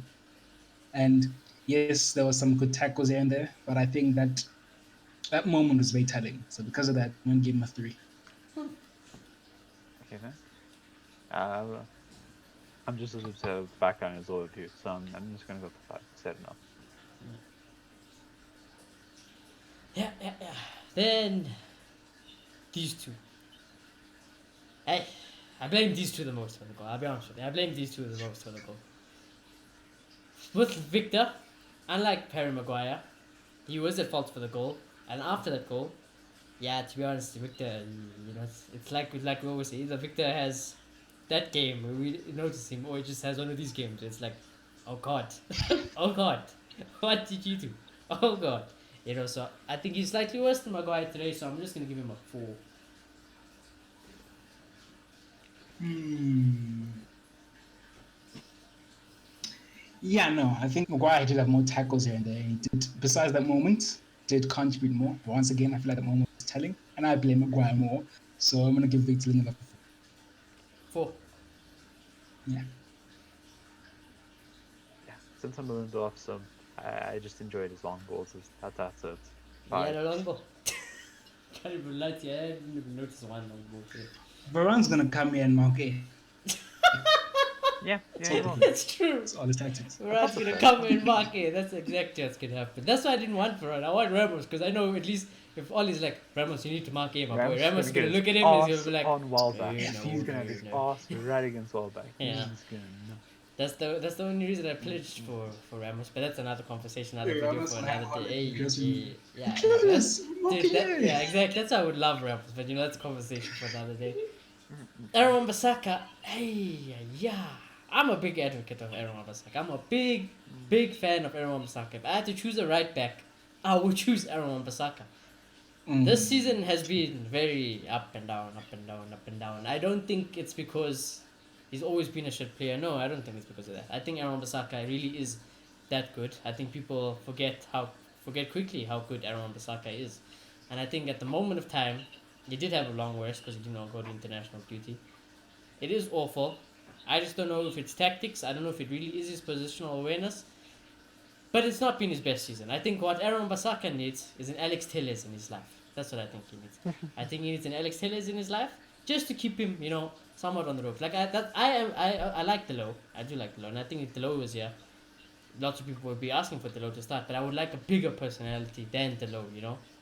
And yes, there was some good tackles here and there, but I think that moment was very telling. So, because of that, I'm going to give him a 3. Okay then. I'm just as upset with the background as all of you, so I'm just gonna go for 5. Said enough. Yeah. Then these two. I blame these two the most for the goal. I'll be honest with you. I blame these two the most for the goal. With Victor, unlike Harry Maguire, he was at fault for the goal, and after that goal, yeah, to be honest, Victor, it's like we always say, either Victor has that game where we notice him, or he just has one of these games. It's like, oh god, oh god, what did you do? Oh god, So I think he's slightly worse than Maguire today, so I'm just gonna give him a 4. Yeah, no, I think Maguire did have more tackles here and there. He did, besides that moment, did contribute more. But once again, I feel like that moment was telling, and I blame Maguire more. So I'm gonna give Victor another 4. Yeah. Yeah. Since I'm moved off some, I just enjoyed his long balls. That's it. He had a long ball. Can't even lie to you, I didn't even notice one long ball today. Varane's gonna come here and mark it. Yeah, he will. That's true. It's all his tactics. Varane's gonna come and mark it. That's exactly what's gonna happen. That's why I didn't want Varane. I want Ramos because I know at least if Ollie's like, Ramos, you need to mark it, my boy. Ramos is gonna look at him and he'll be like, on Welbeck. "Eh, no, He's gonna have his ass right against Welbeck. Yeah. He's gonna know. That's the only reason I pledged for Ramos, but that's another conversation, another video Ramos for might another have day. because Yeah, Yes, dude, yeah, exactly. That's why I would love Ramos, but that's a conversation for another day. Aaron Wan-Bissaka, yeah. I'm a big advocate of Aaron Wan-Bissaka. I'm a big fan of Aaron Wan-Bissaka. If I had to choose a right back, I would choose Aaron Wan-Bissaka. This season has been very up and down, up and down, up and down. I don't think it's because he's always been a shit player. No, I don't think it's because of that. I think Aaron Wan-Bissaka really is that good. I think people forget quickly how good Aaron Wan-Bissaka is. And I think at the moment of time, he did have a long rest because he did not go to international duty. It is awful. I just don't know if it's tactics. I don't know if it really is his positional awareness. But it's not been his best season. I think what Aaron Wan-Bissaka needs is an Alex Telles in his life. That's what I think he needs. I think he needs an Alex Telles in his life just to keep him, somewhat on the rope. Like I like Delo. I do like Delo, and I think if Delo was here, lots of people would be asking for Delo to start. But I would like a bigger personality than Delo,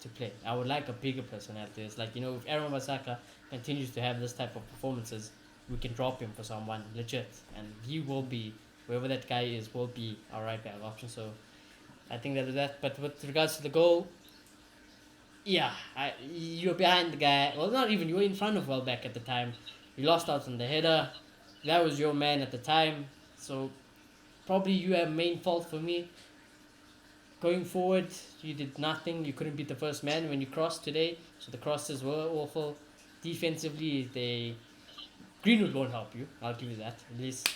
to play. I would like a bigger personality. It's like if Aaron Wan-Bissaka continues to have this type of performances, we can drop him for someone legit, and he will be whoever that guy is will be our right back option. So I think that is that. But with regards to the goal, yeah, you were behind the guy. Well, not even. You were in front of Welbeck at the time. You lost out on the header. That was your man at the time. So probably you have main fault for me. Going forward, you did nothing. You couldn't beat the first man when you crossed today. So the crosses were awful. Defensively, Greenwood won't help you. I'll give you that. At least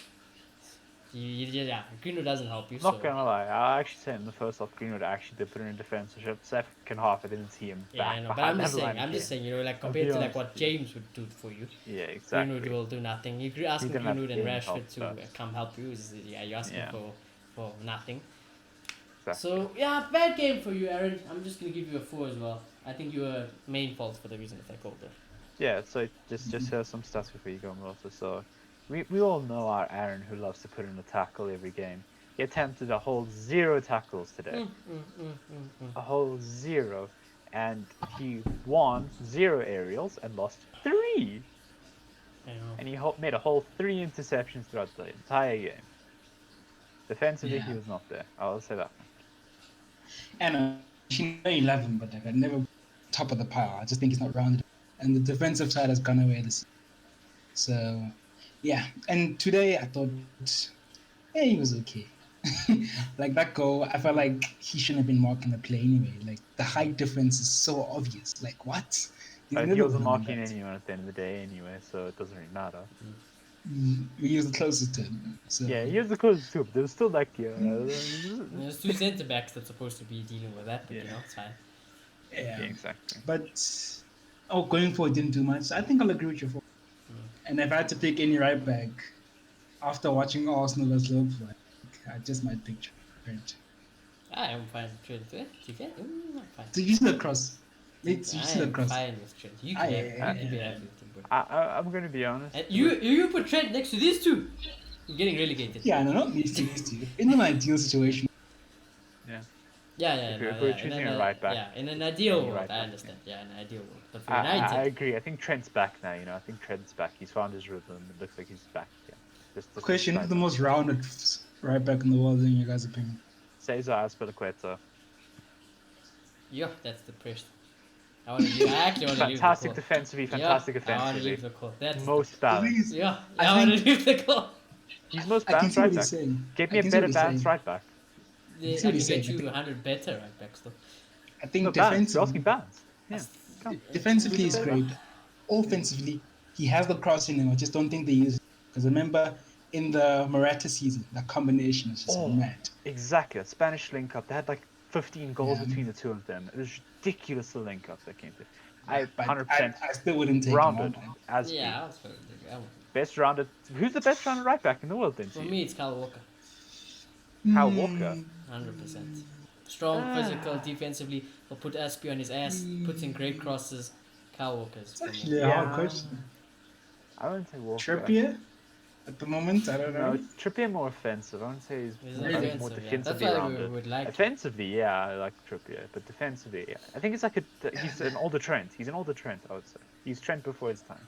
Yeah, Greenwood doesn't help you. Not So gonna lie, I actually say in the first half, Greenwood actually did put in a defensive. Second half, I didn't see him yeah, I back know. But I'm behind just that line saying. I'm just again. saying. You know, like I'll compared be to like honest what with you. James would do for you, Yeah, Greenwood exactly. will do nothing. If you're asking didn't have Greenwood and any Rashford help to us. come help you, yeah, you're asking Yeah. for nothing. Exactly. So yeah, bad game for you, Aaron. I'm just gonna give you a 4 as well. I think you were main fault for the reason that I called there. Yeah, so just here's some stats before you go, Melissa. So we all know our Aaron who loves to put in a tackle every game. He attempted a whole 0 tackles today. A whole 0. And he won 0 aerials and lost 3. I know. And he made a whole 3 interceptions throughout the entire game. Defensively, he Yeah. was not there. I'll say that much. And she's 11, but like I never top of the pile. I just think he's not rounded. And the defensive side has gone away this season. So yeah. And today I thought, yeah, he was okay. Like that goal, I felt like he shouldn't have been marking the play anyway. Like the height difference is so obvious. Like what? He's He never wasn't winning marking that. anyone at the end of the day anyway, so it doesn't really matter. He was the closest to him. So Yeah, he was the closest to him. There was still like, There's 2 centre backs that's supposed to be dealing with that, but Yeah. you know, it's fine. yeah. exactly. But going forward didn't do much. I think I'll agree with you. And if I had to pick any right back after watching Arsenal versus Liverpool, I just might pick Trent. I am fine with Trent. I'm fine. Did you see the cross? Did you I see the am cross? fine with Trent. You Ah, can yeah, have yeah, you can yeah. have everything, bro. I'm gonna be honest. And you put Trent next to these two. You're getting relegated. Yeah, no, not these two. In an ideal situation, Yeah. Yeah, If no, we're yeah. choosing a right back, Yeah, in an ideal any world, right I back, understand. Yeah, in an ideal world. But for I United, agree. I think Trent's back now. I think Trent's back. He's found his rhythm. It looks like he's back again. Just question: right who's the back. most rounded right back in the world, in your guys' opinion? Cesar Azpilicueta. that's the pressure. I actually want to leave the Fantastic call. defensively. Yeah, Fantastic I want to offensively. leave the call. That's Most The thing balanced. is, yeah. I I want to think leave the call. He's most I can balanced see what right he's back. saying. Get I me a can see what better he's balanced saying. right back. I I see what can he's get saying. you 100 better right backs though. I think No balance. You're asking defensively, balance. Yeah. Come. defensively Who's is the better? great. Offensively, he has the cross in him. I just don't think they use it. Because remember, in the Morata season, that combination is just Oh, mad. exactly. That Spanish link up. They had like 15 goals Yeah. between the two of them. It was ridiculous the link up that came through. Yeah, I but 100% I still wouldn't take him rounded on. as Yeah, I was going to best rounded. Who's the best rounded right back in the world then? For To you? me, it's Kyle Walker. Kyle Walker. 100%. Strong, physical, defensively. Will put SP on his ass. Puts in great crosses. Kyle Walker's It's for me. actually a hard question. I wouldn't say Walker. Trippier at the moment, I don't No, know. Trippier more offensive. I wouldn't say he's He's more, Really? more offensive, yeah. That's defensively why we rounded. would like him. Offensively, yeah, I like Trippier, but defensively, yeah. I think it's like he's an older Trent. He's an older Trent, I would say. He's Trent before his time.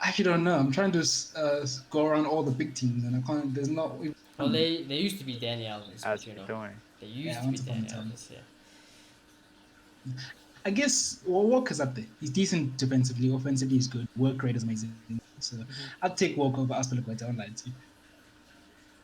I actually don't know. I'm trying to go around all the big teams, and I can't. There's not. Well, they used to be Danny Alves, but As you know. don't worry. They used Yeah, to be once upon a Danny time. Alves, yeah. I guess Walker's up there. He's decent defensively. Offensively, he's good. Work rate is amazing. So I'd take Walker over Aspilicueta. I don't lie to you.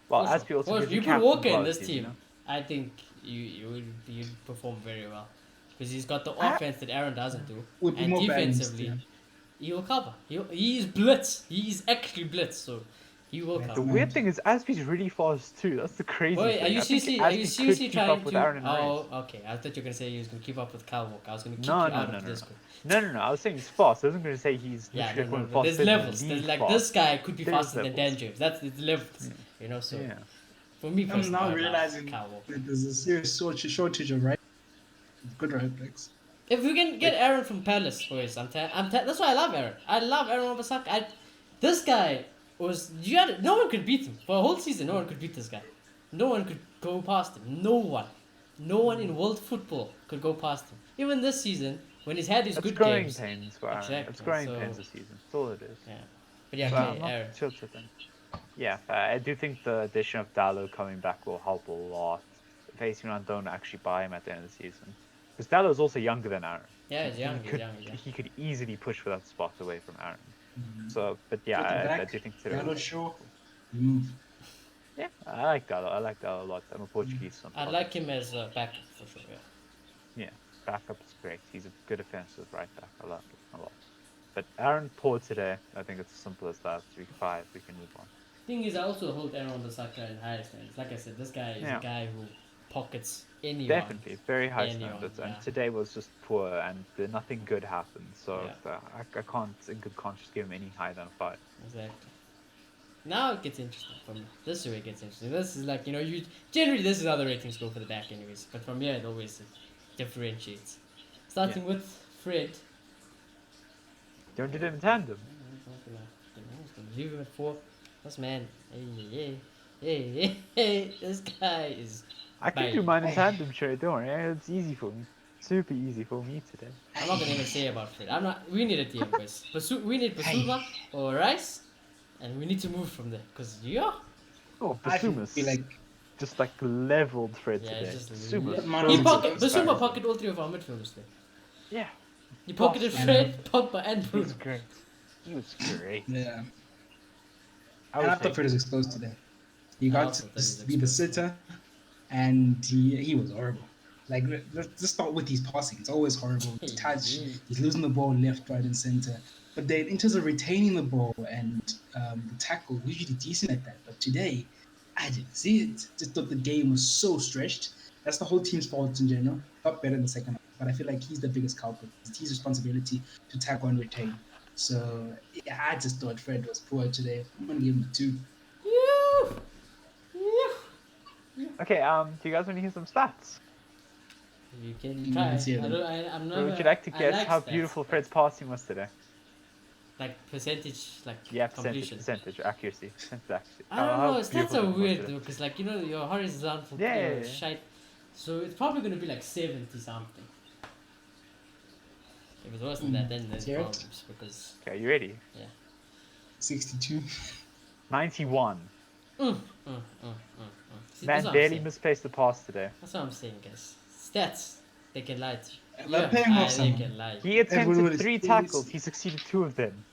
Well, For as sure. people also For gives sure. you You put Walker in this qualities, team, I think you'd perform very well. Because he's got the offense that Aaron doesn't do. Would be And more balanced, defensively, yeah. he will cover. He is blitz. He is actually blitz, so he will Yeah, The cover. weird thing is Aspie's really fast too. That's the crazy Wait, thing. are you I think seriously? Aspie Are you could seriously keep up trying with to? Aaron and Reyes. Oh, okay. I thought you were gonna say he was gonna keep up with Kyle Walker. I was gonna kick No, you no, out no, of no. this group. No. I was saying he's fast. I wasn't going to say he's Yeah, literally no, going but faster there's than levels. league There's like fast. this guy could be There's faster than Dan levels. James. It's levels. You know, so Yeah. for me I'm personally, now I love realizing Kyle Walker. that there's a serious shortage of good right backs. If we can get Aaron from Palace for his, that's why I love Aaron. I love Aaron Wan-Bissaka. This guy was no one could beat him for a whole season. No one could beat this guy. No one could go past him. No one in world football could go past him. Even this season, when he's had his It's good growing games. pains for Aaron. Exactly, It's growing so- pains this season. That's all it is. Yeah, but yeah, So okay, I'm not Aaron. sure to think. Yeah, I do think the addition of Dallo coming back will help a lot. Facing around don't actually buy him at the end of the season. Because Dallo is also younger than Aaron. Yeah, he's young. He He's could, young. Yeah. he could easily push for that spot away from Aaron. Mm-hmm. So, but yeah, At the I back, do think today. Gallo Shaw, remove. Yeah, I like Dallo. I like Dallo a lot. I'm a Portuguese son. I'd like him as a backup for sure. Yeah. Yeah, backup is great. He's a good offensive right back. I like him a lot. But Aaron poor today. I think it's as simple as that. Week 5, we can move on. Thing is, I also hold Aaron Wan-Bissaka in higher standards. Like I said, this guy is Yeah. a guy who pockets anyone. Definitely, very high Anyone, standards. yeah. And today was just poor, and nothing good happened. So Yeah. I can't, in good conscience, give him any higher than a 5. Exactly. Now it gets interesting for me. This is where it gets interesting. This is like, you generally this is how the ratings go for the back anyways. But from here it always differentiates. Starting with Fred. Do you want to do them in tandem? Leave him at 4. This man, hey, this guy is. I can do mine in tandem, sure. Don't worry, it's easy for me. Super easy for me today. I'm not gonna even say about Fred. I'm not. We need a DM, guys. We need Basuma or Rice, and we need to move from there. Cause Oh, I feel Basuma's like just like leveled Fred Yeah, today. just Basuma. Basuma pocket all 3 of our midfielders there. Yeah. He pocketed Boss, Fred, Pogba, and He Bruno. was great. He was great. yeah. I And would I thought say Fred was exposed today. He I got also thought he was to be the exposed. sitter, and he was horrible. Like, let's just start with his passing. It's always horrible. Touch. He's losing the ball left, right, and center. But then, in terms of retaining the ball and the tackle, we're usually decent at that. But today, I didn't see it. Just thought the game was so stretched. That's the whole team's fault in general. Got better in the second half, but I feel like he's the biggest culprit. It's his responsibility to tackle and retain. So yeah, I just thought Fred was poor today. I'm gonna give him a 2. Okay, do you guys want to hear some stats? You can try. let's hear I them. don't, I'm not. Or would you like to I guess like how stats, beautiful but Fred's passing was today? Like percentage, like Yeah, completion. percentage accuracy. Percentage accuracy. I don't How know. Stats beautiful are it was weird today. though, because like your horizontal Yeah, play yeah, is yeah. shite. So it's probably gonna be like 70 something. If it's worse than that, then there's Hear it? problems because Okay, you ready? 62. 91. See, Man that's what I'm barely saying. misplaced the pass today. That's what I'm saying, guys. Stats, they can lie to you. They're paying off they someone. can lie. He attempted Everyone is 3 still tackles. is- He succeeded 2 of them.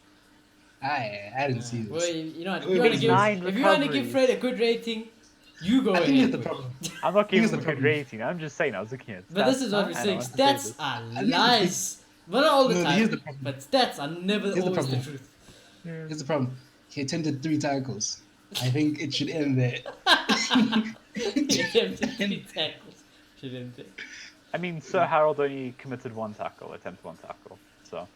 I didn't see Well, this. you know, what, Wait, you want to wait, give, 9 if you want to give recoveries. Fred a good rating, you go I ahead. think here's the with it. problem. I'm not giving Here's him the a good problem. rating. I'm just saying I was looking at stats. But this is what we're and I saying. want to say Stats this. are think the lies. But not all the No, time. here's the problem. But stats are never Here's the always the problem. truth. Here's the problem. He attempted 3 tackles. I think it should end there. He attempted 3 tackles. Shouldn't it? I mean, Sir Harold only committed 1 tackle, attempted 1 tackle. So,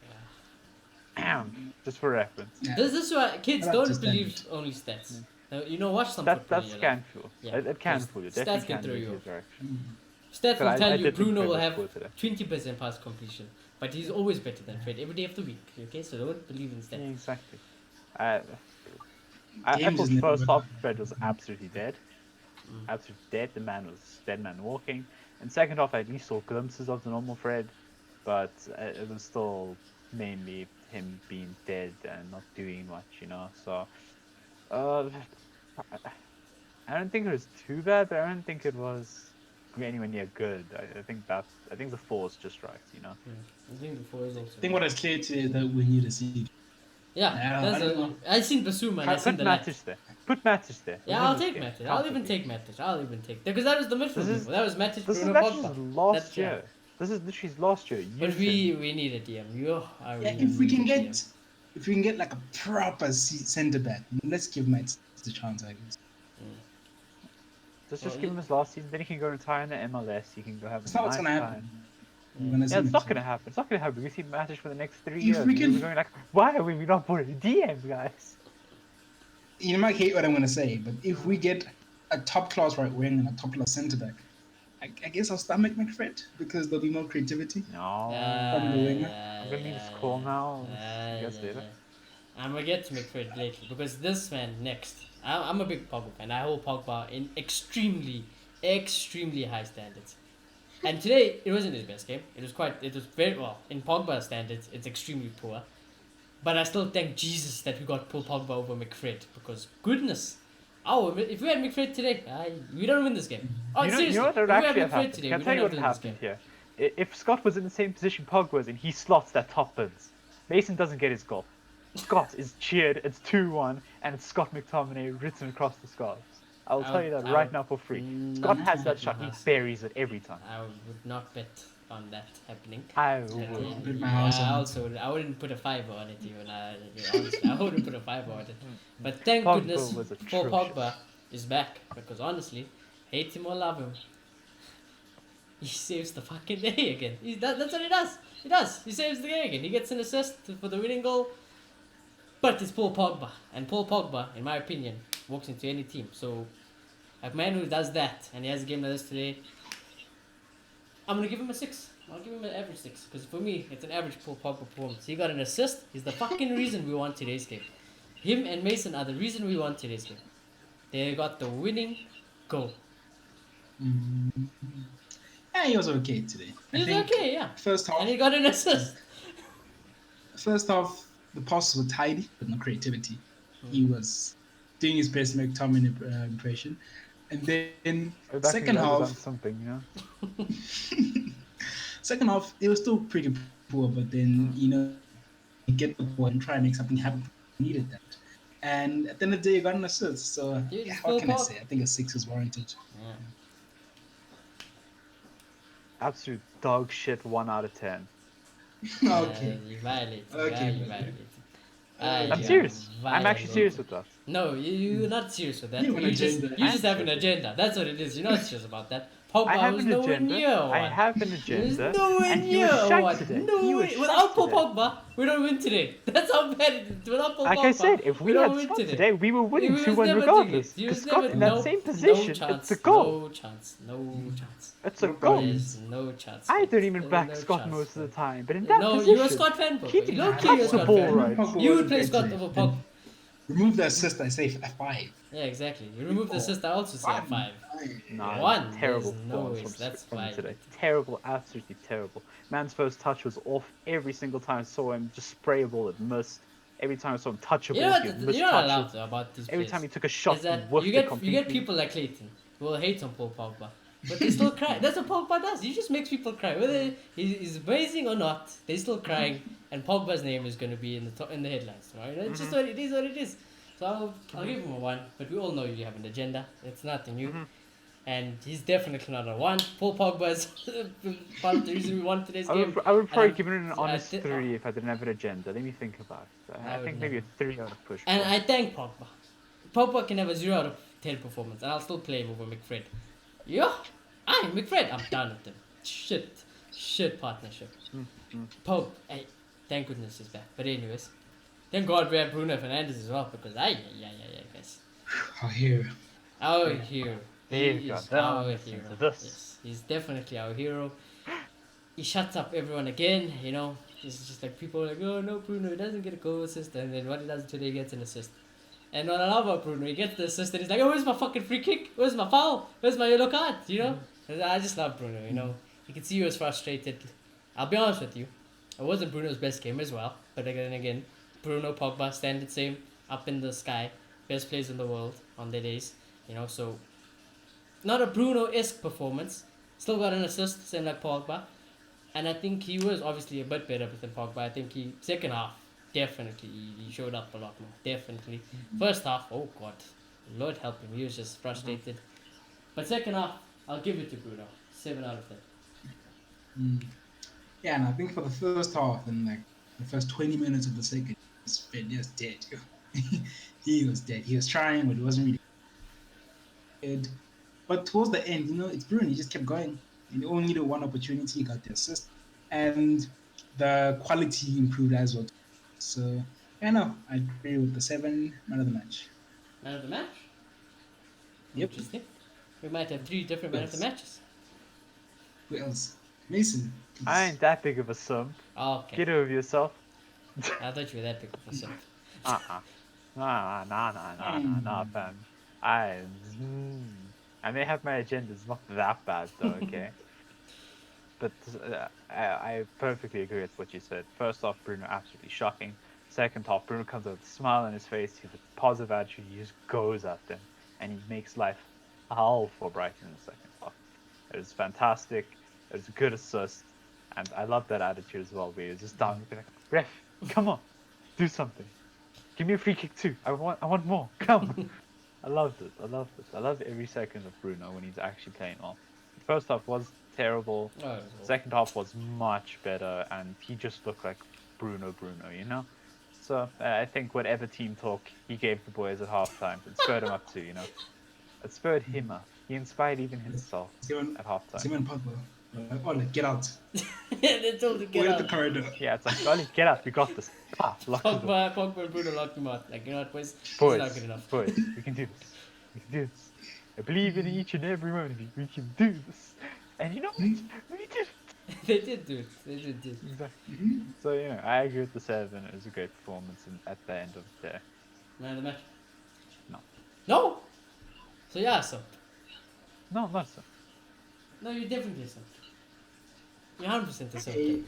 just for reference. Yeah. This is why kids I like don't to believe stand. only stats. Watch some That football. that's in your life. can fool. Yeah, It can because fool you. stats Definitely can can throw move you your off. direction. Stats But will I tell you did think Bruno Fred will was have poor today. 20% pass completion. But he's always better than Fred every day of the week. Okay, so don't believe in Yeah, stats. exactly. I Games thought is never first good. half Fred was absolutely dead. Absolutely dead. The man was dead man walking. And second half, I at least saw glimpses of the normal Fred, but it was still mainly him being dead and not doing much. So, I don't think it was too bad, but I don't think it was anywhere near good. I think the 4 is just right. I think before is also. I think what is clear today is that we need a seed. Yeah, I don't know. I seen Basuma and I seen Put the light. Matic there. Put Matic there. Yeah, We'll I'll win this take game. Matic. I'll even Comfortably. take Matic. I'll even take because that was the midfield. This is- people. That was Matic, This is Bruno, literally Pogba. last That's- yeah. year. This is literally his last year. But Use him. we need a DM. You are Yeah, really if we can need a get DM. if we can get like a proper centre back, let's give Matt the chance, I guess. Just Well, give him his last season. Then he can go retire in the MLS. He can go have a It's not what's nice gonna time. happen. We're gonna see Yeah, it's not next gonna year. happen. It's not gonna happen. We see Matic for the next 3 If years. we We're can- going like, why are we not putting a DM, guys? You might hate what I'm gonna say, but if we get a top class right wing and a top class centre back, I guess I'll stomach McFred because there'll be more creativity. No. From the winger. I'm gonna need his call now. I guess later. I'm gonna get to McFred later because this man next. I'm a big Pogba fan. I hold Pogba in extremely high standards. And today it wasn't his best game. It was very well in Pogba standards. It's extremely poor. But I still thank Jesus that we got Paul Pogba over McFred because goodness. Oh, if we had McFred today, we don't win this game. Oh, You know seriously, what would if we had actually have McFred happened? today, Can I we tell you don't what have had to win this happened game. here? If Scott was in the same position Pogba was in, he slots that top bins. Mason doesn't get his goal. Scott is cheered, it's 2-1, and it's Scott McTominay written across the scarves. I'll tell you that I right would now for free. not Scott has that bet my shot. He house. buries it every time. I would not bet on that happening. I And, would. bet my house on I it. also I wouldn't put a fiver on it even. Honestly, I wouldn't put a fiver on it. But thank Pogba goodness was Paul atrocious. Pogba is back because honestly, hate him or love him, he saves the fucking day again. That's what he does. He does. He saves the game again. He gets an assist for the winning goal. But it's Paul Pogba, and Paul Pogba, in my opinion, walks into any team. So a man who does that and he has a game like this today, I'm gonna give him a 6. I'll give him an average 6 because for me it's an average Paul Pogba performance. He got an assist. He's the fucking reason we won today's game. Him and Mason are the reason we won today's game. They got the winning goal. Yeah, he was okay today. He was okay, yeah. First half, And he got an assist. the passes were tidy, but no creativity. He was doing his best to make Tom an impression. And then Back second in the day, half, done something, you know. second half, it was still pretty poor. But then you get the ball and try and make something happen. He needed that. And at the end of the day, you got an assist. So Dude, yeah, it's what Paul can I Pogba. say? I think a 6 is warranted. Yeah. Absolute dog shit. 1 out of 10. Okay. You violated. Okay, You but- violated. I'm serious. I'm actually serious with that. No, you're not serious with that. You have an agenda. You just have an serious. agenda. That's what it is. You're not serious about that. Pogba I have was an nowhere agenda. near one. I have an He was agenda. nowhere And he near was shite one. today. No He was way. shite Without Paul today. Pogba, we don't win today. That's how bad it is. Without Paul Like Pogba, I said, if we don't had win Scott today, we were winning was 2-1 never regardless. doing it. He Because was Scott never- in that no- same position, no chance, it's a goal. No chance. No chance. It's a No goal. There's no chance. I mate. don't even There's back no Scott chance, most of mate. the time, but in that No, position, you're a Scott fan, bro. he You didn't low touch key, you're a the Scott ball fan. right. Pogba You would wasn't play great Scott today. over Pogba. Remove the assist, I say a 5. Yeah, exactly. You remove the assist, I also say a 5. Nah, One, terrible there's no performance ways, that's from him today. violated. Terrible, absolutely terrible. Man's first touch was off every single time I saw him just spray a ball, it missed. Every time I saw him touch a You ball, know he would what? miss You're not touch allowed it. to about these Every players. time he took a shot, Is he that whiffed you it get completely. people like Clayton who will hate on Paul Pogba, but they still cry. That's what Pogba does. He just makes people cry, whether he's amazing or not. They're still crying, and Pogba's name is going to be in the headlines, right? It's just what it is. What it is. So I'll give him a 1. But we all know you have an agenda. It's nothing new. And he's definitely not a 1. Paul Pogba is part of the reason we won today's game. I would probably And give it an I honest thi- 3 if I didn't have an agenda. Let me think about it. I I would think maybe a never. 3 out of push. And I thank Pogba. Pogba can have a 0 out of 10 performance, and I'll still play him over McFred. Yeah, McFred, I'm done with him. Shit partnership. Pog, hey, thank goodness he's back. But anyways, thank God we have Bruno Fernandes as well because guys, Oh, here. our hero. There He you go. is Now our listen hero. to this. Yes, he's definitely our hero. He shuts up everyone again. It's just like people are like, oh no, Bruno, he doesn't get a goal assist, and then what he does today, he gets an assist. And what I love about Bruno, he gets the assist and he's like, oh, where's my fucking free kick? Where's my foul? Where's my yellow card? And I just love Bruno, You can see he was frustrated. I'll be honest with you, it wasn't Bruno's best game as well. But again, Bruno, Pogba, standard same, up in the sky. Best players in the world on their days, so not a Bruno-esque performance. Still got an assist, same like Pogba. And I think he was obviously a bit better than Pogba. I think second half, definitely, he showed up a lot more. Definitely. First half, oh God, Lord help him, he was just frustrated. But second half, I'll give it to Bruno. 7 out of 10. Yeah, and I think for the first half and like the first 20 minutes of the second, he was dead. He was dead. He was trying, but it wasn't really good. But towards the end, it's Bruno. He just kept going. And he only needed one opportunity. He got the assist. And the quality improved as well. So, yeah, no, I agree with the 7 man of the match. Man of the match? Yep. Interesting. We might have 3 different man of the Yes. matches. Who else? Mason. please. I ain't that big of a sum. Oh, okay. Get over yourself. I thought you were that big of a son. Nah, fam. I may have my agendas, not that bad though, okay? But I perfectly agree with what you said. First off, Bruno, absolutely shocking. Second half, Bruno comes with a smile on his face, he has a positive attitude, he just goes at them, and he makes life hell for Brighton in the second half. It was fantastic, it was a good assist, and I love that attitude as well, where he was just down, he'd be like, ref, come on, do something. Give me a free kick too, I want more, come. I loved it. I loved it. I loved every second of Bruno when he's actually playing well. The first half was terrible. Oh, it was awful. Second half was much better, and he just looked like Bruno, you know. So I think whatever team talk he gave the boys at halftime, it spurred him up too, you know. It spurred him up. He inspired even himself Simon, at halftime. Simon Pogba. Ole, get out. They told him to get Wait at out. the corridor. Yeah, it's like, Ollie, get up, we got this. Ah, lock the door. Pogba and Bruno locked him out. Like, you know what, boys? This is Boys, not good enough. boys, we can do this. We can do this. I believe in each and every one of you. We can do this. And you know what? We did. They did do it. They did do it. Exactly. So, you know, I agree with the 7. It was a great performance at the end of the day. Man of the match? No. No? So yeah, so. No, not so. No, you definitely so. You're 100% a so. Hey.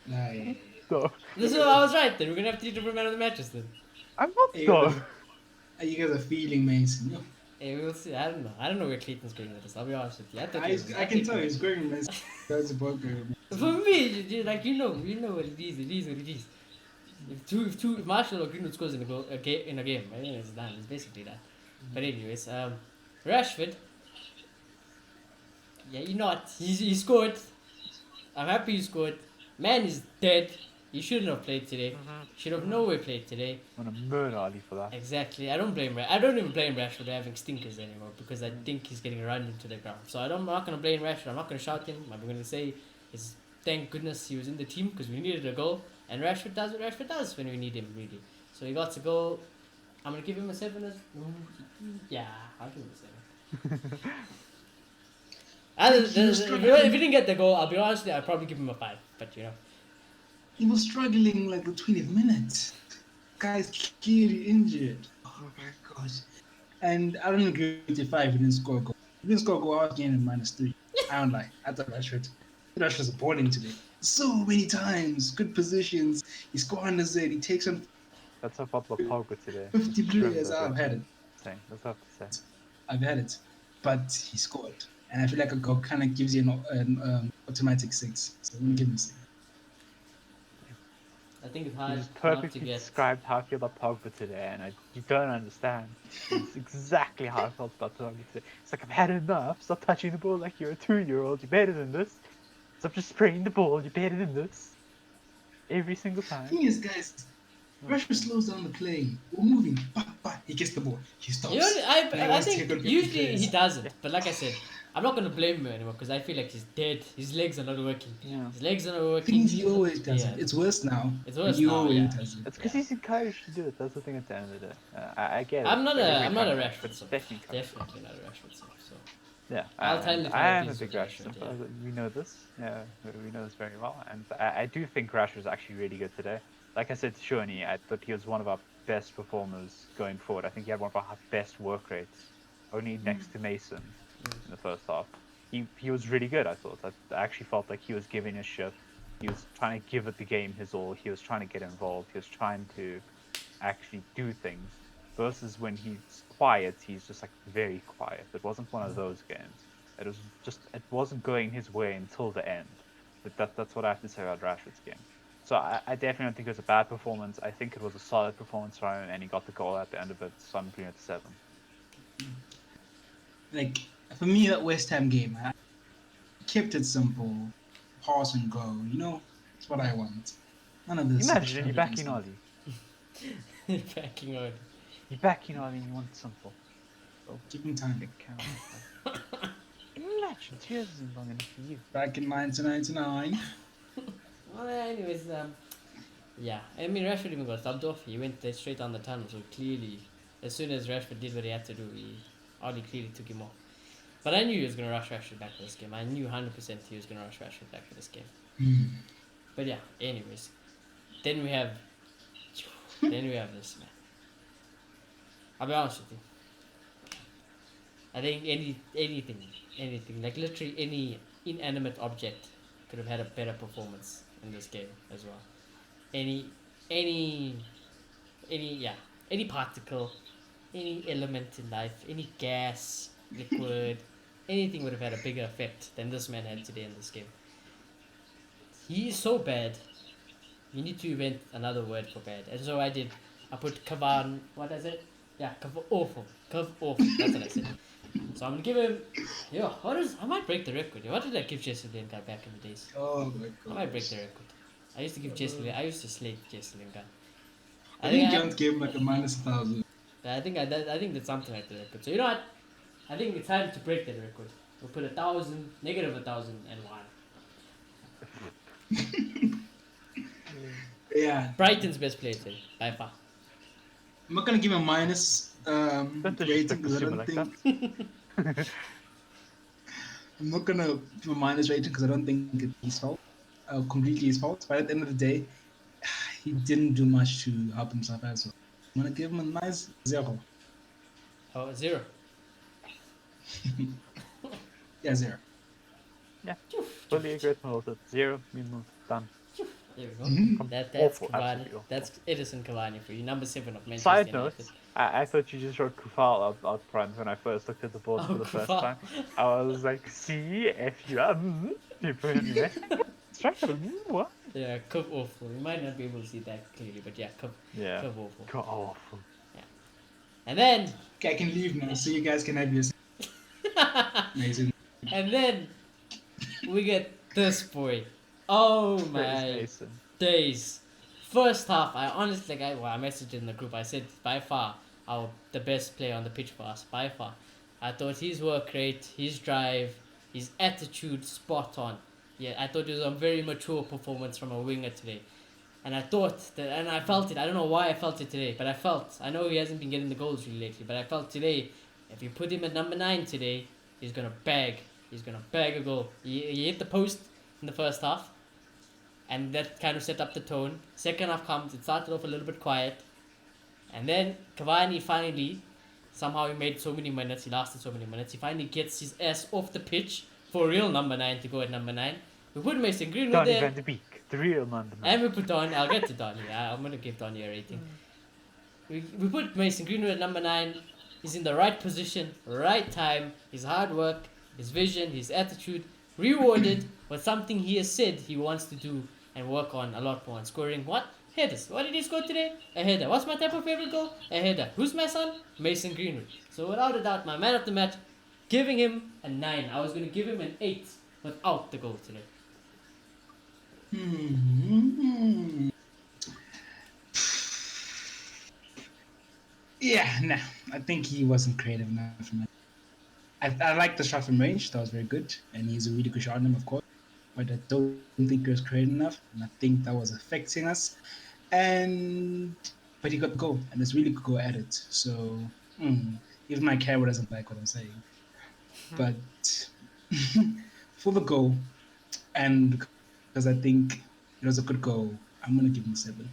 Nah, So, This is I was right then. We're gonna have 3 different man of the matches then. I'm not Hey, so. you guys are feeling, Mason. No. Hey, we'll see. I don't know. I don't know where Clayton's going with this. I'll be honest with you. I can tell he's going, Mason. That's a Pogba. For me, like you know what it is. It is what it is. If Marshall or Greenwood scores in a game, I think it's done. It's basically that. But anyways, Rashford. Yeah, you know what? He scored. I'm happy he scored. Man is dead. He shouldn't have played today. Should have no way played today. I'm gonna murder Ali for that. Exactly. I don't even blame Rashford for having stinkers anymore because I think he's getting run into the ground. So I'm not gonna blame Rashford. I'm not gonna shout him. I'm gonna say is thank goodness he was in the team because we needed a goal. And Rashford does what Rashford does when we need him really. So he got a goal. I'm gonna give him a 7 as yeah, I'll give him a 7. If he didn't get the goal, I'll be honest, I'll probably give him a 5. But you know. He was struggling like the 20th minute. Guy's clearly injured. Oh my gosh. And I don't agree with you 5. He didn't score a goal. He didn't score a goal. I was getting -3. I don't lie. I thought Rashford's balling today. So many times. Good positions. He scores it. He takes on That's a couple of Pogba today. 50 players. I've had it. Saying, that's what I have to say. I've had it. But he scored. And I feel like a goal kind of gives you an automatic 6. So I'm going to give him 6. I think it's You hard just not to perfectly get. described how I feel about Pogba today, and you don't understand. It's exactly how I felt about Pogba today. It's like, I've had enough. Stop touching the ball like you're a 2-year-old. You're better than this. Stop just spraying the ball. You're better than this. Every single time. The thing is, guys, Rashford slows down the play. We're moving. Bah, bah. He gets the ball. He stops. You know, And he I wants to think take on 50 usually players. he doesn't, but like I said, I'm not gonna blame him anymore because I feel like he's dead. His legs are not working. Yeah. His legs are not working. Things he always does Yeah. it. It's worse now. It's worse he now, always yeah. does it. It's because he's encouraged to do it. That's the thing at the end of the day. I get it. I'm not but every a time, Rashford but sub. definitely Definitely not a Rashford sub. So Yeah, I'll tell you if I I am a abuse big with Rashford. Rashford, Fan. We know this. Yeah, we know this very well, and I do think Rashford was actually really good today. Like I said to Shoni, I thought he was one of our best performers going forward. I think he had one of our best work rates, only next to Mason in the first half. He was really good. I thought. I actually felt like he was giving a shit. He was trying to give it the game his all. He was trying to get involved. He was trying to actually do things. Versus when he's quiet, he's just like very quiet. It wasn't one of those games. It wasn't going his way until the end. But that's what I have to say about Rashford's game. So I definitely don't think it was a bad performance. I think it was a solid performance from him, and he got the goal at the end of it. So I'm putting it to 7. Like, for me, that West Ham game, I kept it simple. Pass and go. You know, that's what I want. None of this. Imagine you're backing stuff. Ollie. backing out. You're backing Ollie and you want simple. Keep him time. Imagine, tears isn't long enough for you. Back in 1999. Well, anyways, yeah. I mean, Rashford even got subbed off. He went there straight down the tunnel. So clearly, as soon as Rashford did what he had to do, Ollie clearly took him off. But I knew he was going to rush Rashford back for this game. I knew 100% he was going to rush Rashford back for this game. But yeah, anyways. Then we have this, man. I'll be honest with you. I think anything, like literally any inanimate object could have had a better performance in this game as well. Any particle, any element in life, any gas, liquid, anything would have had a bigger effect than this man had today in this game. He is so bad. You need to invent another word for bad. And so I put Kavan, what is it? Yeah, cover awful. Cover awful. That's what I said. So I'm gonna give him. Yo, I might break the record. What did I give Jesse Lingard back in the days? Oh my god. I might break the record. I used to give Jesse. I used to slate Jesse Lingard. I think Jones gave him like a -1,000. I think I think that's something like the record. So you know what? I think it's time to break that record. We'll put 1,000, -1,001. Yeah. Brighton's best player today, by far. I'm not gonna give him a minus Don't rating disrespect because I the don't like think that. I'm not gonna give a minus rating because I don't think it's his fault, completely his fault. But at the end of the day, he didn't do much to help himself as well. I'm gonna give him a nice 0. Oh, 0. Yeah, 0. Yeah, fully agree with Melissa. 0, minimum, done. There we go. Mhm. That's Awful, Cavani. absolutely awful. That's Edison Cavani for you. Number 7 of Manchester Side United. note, I thought you just wrote Kufal out front when I first looked at the board for the first Kufal. time. I was like, see, if you are, you put it in there. Striker, what? Yeah, Cup awful. You might not be able to see that clearly, but yeah, Cup Yeah. awful. God, awful. And then, Okay, I can leave now, so you guys can have your amazing. and then we get this boy. Oh Chris my Mason. days. First half, I honestly, I messaged in the group. I said by far the best player on the pitch for us, by far. I thought his work rate, his drive, his attitude, spot on. Yeah, I thought it was a very mature performance from a winger today. And I thought that, and I felt it. I don't know why I felt it today, but I know he hasn't been getting the goals really lately, but I felt today, if you put him at number 9 today, he's gonna bag. He's gonna bag a goal. He hit the post in the first half, and that kind of set up the tone. Second half comes, it started off a little bit quiet, and then Cavani finally, somehow he made so many minutes, he lasted so many minutes, he finally gets his ass off the pitch for real number 9 to go at number 9. We put Mason Greenwood Donny there. van de Beek, the real man. And we put Donny. I'll get to Donny. I'm gonna give Donny a rating. We put Mason Greenwood at number 9. He's in the right position, right time. His hard work, his vision, his attitude, rewarded with something he has said he wants to do and work on a lot more. And scoring what? Headers. What did he score today? A header. What's my type of favorite goal? A header. Who's my son? Mason Greenwood. So without a doubt, my man of the match, giving him a 9. I was gonna give him an 8 without the goal today. Yeah, nah. I think he wasn't creative enough for me. I like the shot from range. That was very good. And he's a really good shot on him, of course. But I don't think he was creative enough. And I think that was affecting us. But he got the goal. And it's really good goal at it. So, even my camera doesn't like what I'm saying. But for the goal, and because I think it was a good goal, I'm going to give him a 7.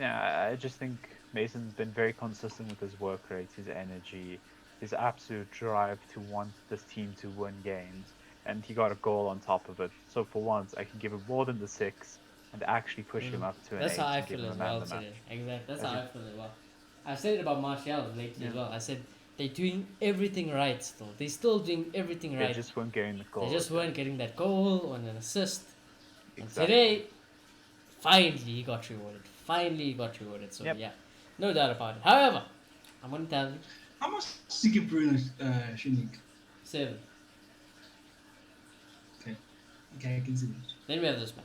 Yeah, I just think Mason's been very consistent with his work rate, his energy, his absolute drive to want this team to win games, and he got a goal on top of it. So for once, I can give him more than the 6 and actually push him up to an 8. That's how I and give feel him as a man well of the match. today. Exactly. That's how I feel as well. I said it about Martial lately as well. I said they're doing everything right still. They're still doing everything They right. just weren't getting the goal. They just weren't getting that goal or an assist. And Exactly. today, finally he got rewarded. So Yep. yeah, no doubt about it. However, I'm gonna tell you, How much did you give Bruno Shinnik? 7. Okay, I can see that. Then we have this man.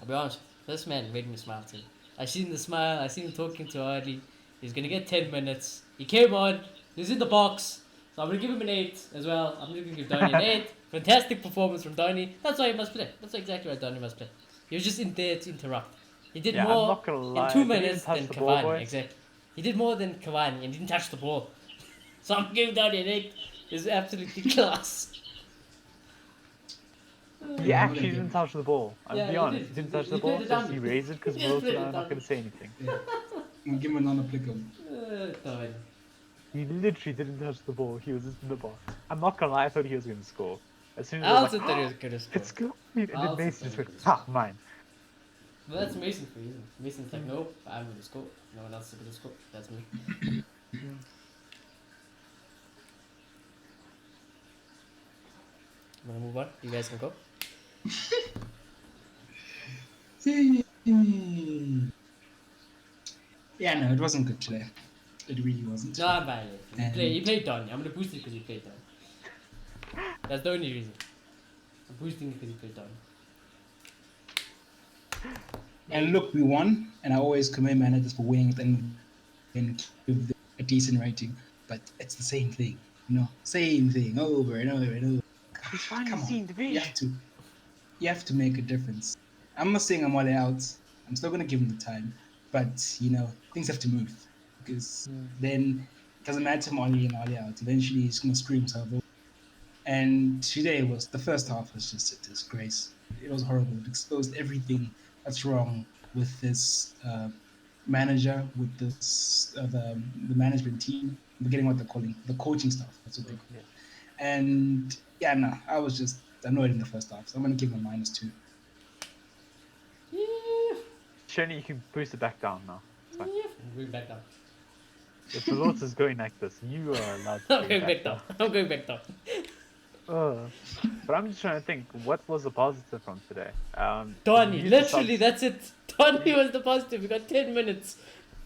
I'll be honest, this man made me smile too. I seen the smile, I seen him talking to Hardy. He's gonna get 10 minutes. He came on, he's in the box. So I'm gonna give him an 8 as well. I'm gonna give Donny an 8. Fantastic performance from Donny. That's why he must play. That's exactly why Donny must play. He was just in there to interrupt. He did Yeah, I'm more not gonna lie, in 2 he didn't minutes touch than the ball, Cavani. boys. Exactly. He did more than Cavani and didn't touch the ball. So I'm giving Donny an 8. It's absolutely class. He actually didn't touch the ball. I'll Yeah, be he honest. did. He didn't He touch the played ball. it Just down. he raised it because He just Wilson played and it I'm not down. going to say anything. Yeah. I'm gonna give him a non-applicable. Donny. He literally didn't touch the ball. He was just in the box. I'm not gonna lie. I thought he was going to score. As soon as I I also was thought he like, was gonna score. it's good. And I then also Mason just thought went, he was ha, mine. Well, that's Mason for you. Mason's like, nope, I'm gonna score. No one else is gonna score. That's me. I'm gonna move on. You guys can go. Yeah, no, it wasn't good today. It really wasn't. No, I'm violating. He And played Donny. I'm gonna boost it because he played Donny. That's the only reason. I'm boosting it because he played Donny. and look, we won, and I always commend managers for winning and give them a decent rating. But it's the same thing, same thing over and over and over. He's finally Come on, seen the you vision. have to, you have to make a difference. I'm not saying I'm all out. I'm still gonna give him the time, but things have to move because then it doesn't matter if I'm all in all out. Eventually, he's gonna screw himself over. And today was the first half was just a disgrace. It was horrible. It exposed everything that's wrong with this manager, with this the management team. I'm forgetting what they're calling the coaching staff. That's what they call Yeah. it. And yeah, no, I was just annoyed in the first half. So I'm gonna give him a -2. Yeah. Shani, you can boost it back down now. It's fine. Yeah. I'm going back down. If the Lord is going like this, you are allowed to I'm bring going it back down. down. I'm going back down. But I'm just trying to think, what was the positive from today? Donny, He used the literally, subs- that's it. Donny was the positive. We got 10 minutes.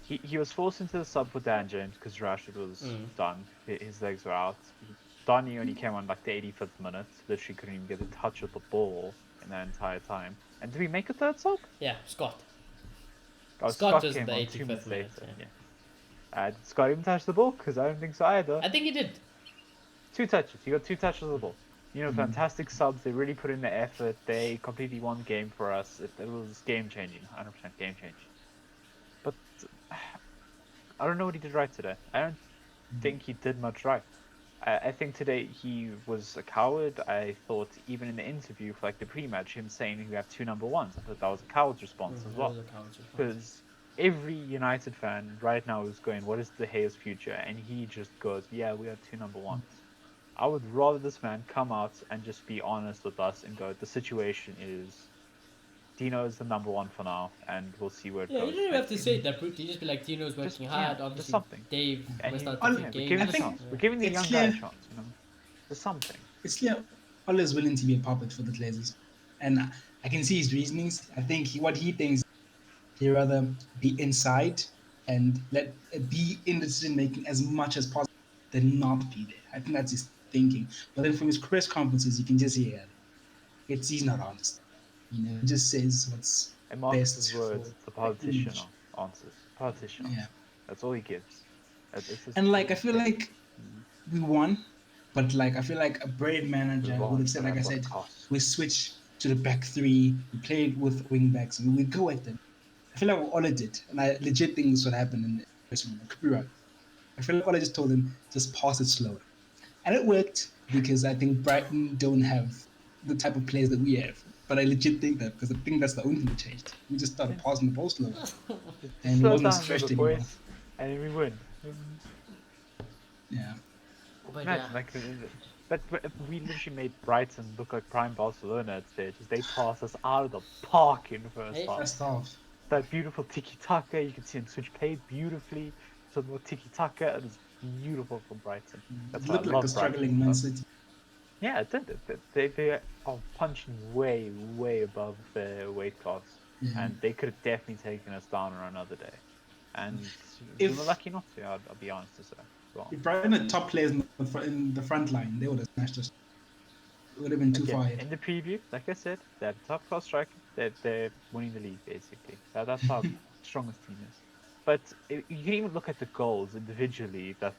he was forced into the sub for Dan James because Rashid was Mm. done. His legs were out. Donny only came on like the 85th minute. Literally couldn't even get a touch of the ball in that entire time. And did we make a third sub? Yeah, Scott. Oh, Scott was came the on 85th 2 minutes minute, later. yeah. Yeah. Did Scott even touch the ball? Because I don't think so either. I think he did. 2 touches. He got 2 touches of the ball. Fantastic subs. They really put in the effort. They completely won the game for us. It was game changing, 100% game changing. But I don't know what he did right today. I don't think he did much right. I think today he was a coward. I thought even in the interview for like the pre-match, him saying we have 2 number ones, I thought that was a coward's response as That well. was a counter. Because every United fan right now is going, what is De Gea's future? And he just goes, yeah, we have 2 number ones. I would rather this man come out and just be honest with us and go, the situation is Dino is the number 1 for now, and we'll see where it Yeah, goes. you don't even have to say it that brutally. Just be like, Dino's Just- working yeah, hard. just Obviously, something. Dave And missed out I'll- the we're game. giving I the think chance. We're giving the it's young clear- guy a chance. There's something. It's clear Ole's willing to be a puppet for the Glazers. And I can see his reasonings. I think what he thinks, he'd rather be inside and let be in the decision making as much as possible than not be there. I think that's his thinking. But then from his press conferences, you can just hear he's not honest. He just says what's In Marcus's best words, for the politician image. answers. Politician Yeah. answers. That's all he gives. It's just And like I feel thing. like we won, but like I feel like a brave manager would have said, like I But at what said, cost? we switch to the back three, we played with wing backs, and we go at them. I feel like what Ola did, and I legit think this is what happened in the dressing room. I could be right. I feel like Ola just told him just pass it slower, and it worked because I think Brighton don't have the type of players that we have. But I legit think that because I think that's the only thing that changed. We just started passing the ball slower, Just and we slow wasn't down a stretched little, anymore. boys, and then we win. Yeah. But Imagine, yeah. like, but we literally made Brighton look like prime Barcelona at stages. They passed us out of the park in the first Hey. half. First half. That beautiful tiki taka, you can see him switch played beautifully. Some more tiki taka, and it's beautiful from Brighton. That's It why I looked like love a struggling Brighton. Man City. Yeah, it did. They are punching way above their weight class, Yeah. and they could have definitely taken us down on another day. And we If were lucky not to. I'll be honest to say. Well, if Brighton had top players in the front line, they would have smashed us. It would have been too again, far ahead. in the preview, like I said, they're top class striker. They're winning the league basically. That's how strongest team is. But you can even look at the goals individually that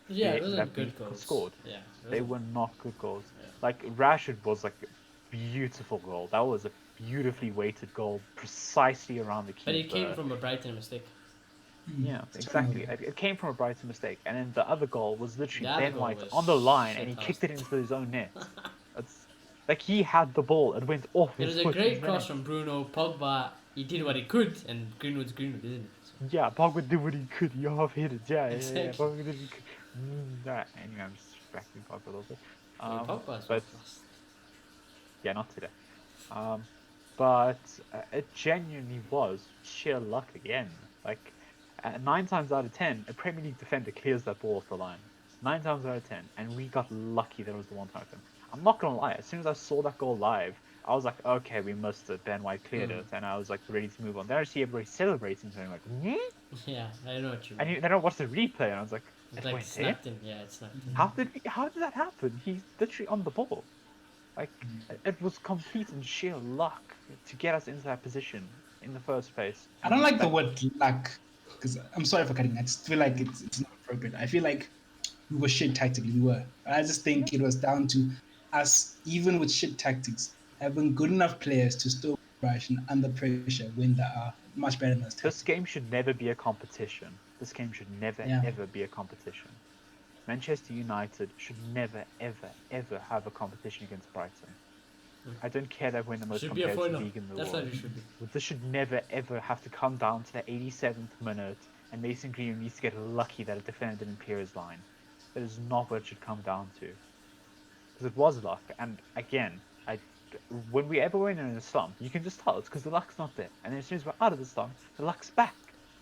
Yeah, it that wasn't we good goals. scored. Yeah. They were not good goals. Yeah. Like Rashid was like a beautiful goal. That was a beautifully weighted goal, precisely around the keeper. But it came from a Brighton mistake. Yeah, exactly. It came from a Brighton mistake, and then the other goal was literally The other Ben goal White was on the line, and he shit kicked it into his own net. It's like he had the ball. It went off It his was a foot great into the cross net. from Bruno. Pogba, he did what he could, and Greenwood's Greenwood, isn't it? So, Yeah, Pogba did what he could. You half hit it. Yeah, Exactly. Pogba did what he could. Right. Anyway, I'm just distracting Pogba a little bit. Pogba's but fast. yeah, not today. But it genuinely was sheer luck again. Like 9 times out of 10, a Premier League defender clears that ball off the line. 9 times out of 10, and we got lucky that it was the one time. I'm not gonna lie. As soon as I saw that goal live, I was like, okay, we missed it. Ben White cleared Mm. it, and I was like ready to move on. Then I see everybody celebrating, something like, hmm? Yeah, I know what you And mean. then I watched the replay, and I was like, It's it like went in. snapped in. Yeah, it's snapped in. How did that happen? He's literally on the ball. Like it was complete and sheer luck to get us into that position in the first place. I don't like the Like, word luck because I'm sorry for cutting. I just feel like it's not appropriate. I feel like we were shit tactically. We were. I just think it was down to us, even with shit tactics, having good enough players to still Brighton under pressure when they are much better than us this tactically. game should never be a competition. This game should never Yeah. ever be a competition. Manchester United should never ever ever have a competition against Brighton. I don't care that we're in the most Should be a competitive 4-0. league in the That's what world. it should be. But this should never ever have to come down to the 87th minute and Mason Greenwood needs to get lucky that a defender didn't clear his line. That is not what it should come down to. Because it was luck, and again, when we ever win in a slump, you can just tell it's because the luck's not there. And then as soon as we're out of the slump, the luck's back,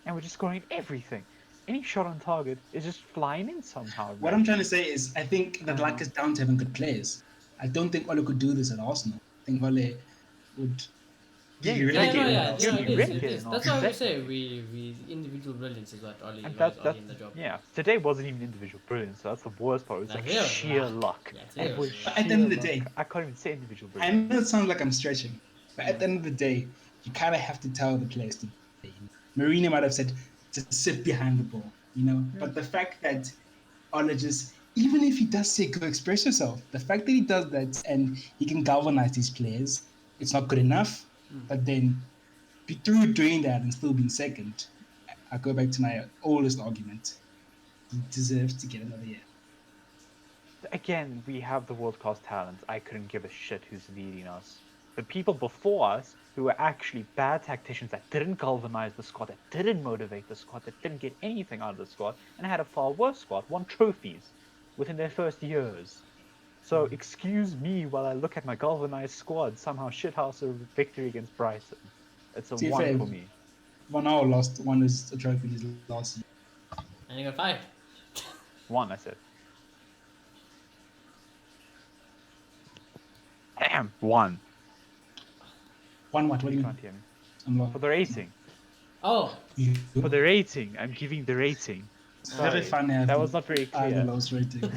and we're just scoring everything. Any shot on target is just flying in somehow. What I'm trying to say is, I think that luck is down to having good players. I don't think Ole could do this at Arsenal. I think Ole would Yeah, be you Yeah, take no, it. relegated. yeah, at you know, He'll it be is. It relegated is. in That's why we Arsenal. say we individual brilliance is what Oli And was Oli in the job. yeah, today wasn't even individual brilliance, so that's the worst part. It was Nah, like today was sheer luck. luck. Yeah, today It was was luck. But at the end of the sheer day, luck. I can't even say individual I brilliance. know it sounds like I'm stretching, but at the end of the day, you kind of have to tell the players to play. Mourinho might have said to sit behind the ball, but the fact that Ole just, even if he does say go express yourself, the fact that he does that and he can galvanize these players, it's not good enough. But then through doing that and still being second, I go back to my oldest argument. He deserves to get another year. Again, we have the world-class talent. I couldn't give a shit who's leading us. The people before us who were actually bad tacticians that didn't galvanize the squad, that didn't motivate the squad, that didn't get anything out of the squad, and had a far worse squad, won trophies within their first years. So excuse me while I look at my galvanized squad somehow shithouse a victory against Brighton. It's a To be one fair, for me. One hour lost, one is a trophy his last year. And you got 5. One, I said. Damn, one. One what? What do you Can't mean? hear me. I'm lost. For the rating. Oh, For the rating. I'm giving the rating. It's very Sorry. funny. That was not very The clear. lowest rating. I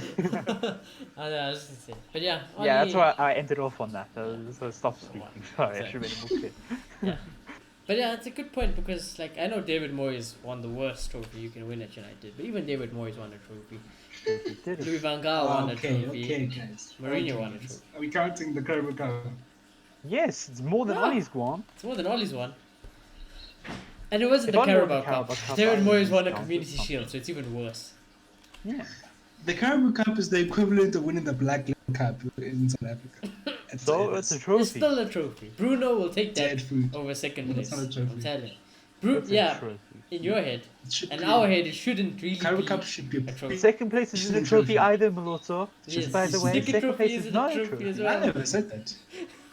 was just gonna say. But yeah, Yeah, that's Oli- why I ended off on that. So stop speaking. Sorry, I should have been more clear. Yeah. But yeah, it's a good point because like I know David Moyes won the worst trophy you can win at United, but even David Moyes won a trophy. He did Louis it. van Gaal won a Okay, trophy. okay, guys. Mourinho Okay, won a guys. trophy. Are we counting the Carabao Cup? Yes, it's more than No. Ollie's gone. It's more than Ollie's won. And it wasn't If the Ollie won the Carabao Carabao Cup. Cup, David I Moyes would won a count it Community something. Shield, so it's even worse. Yeah. The Carabao Cup is the equivalent of winning the Black Label Cup in South Africa. So it's a trophy. It's still a trophy. Bruno will take that Dead food. over second No, place. it's not a trophy. I'm telling you. It's a Yeah, trophy. in your head. It should In be- our head, it shouldn't really Carabao be Cup should be a trophy. Second place isn't a trophy either, Maloto. Yes. Just by the way, Sticky second trophy place isn't is a not a trophy trophy. as I well. never said that.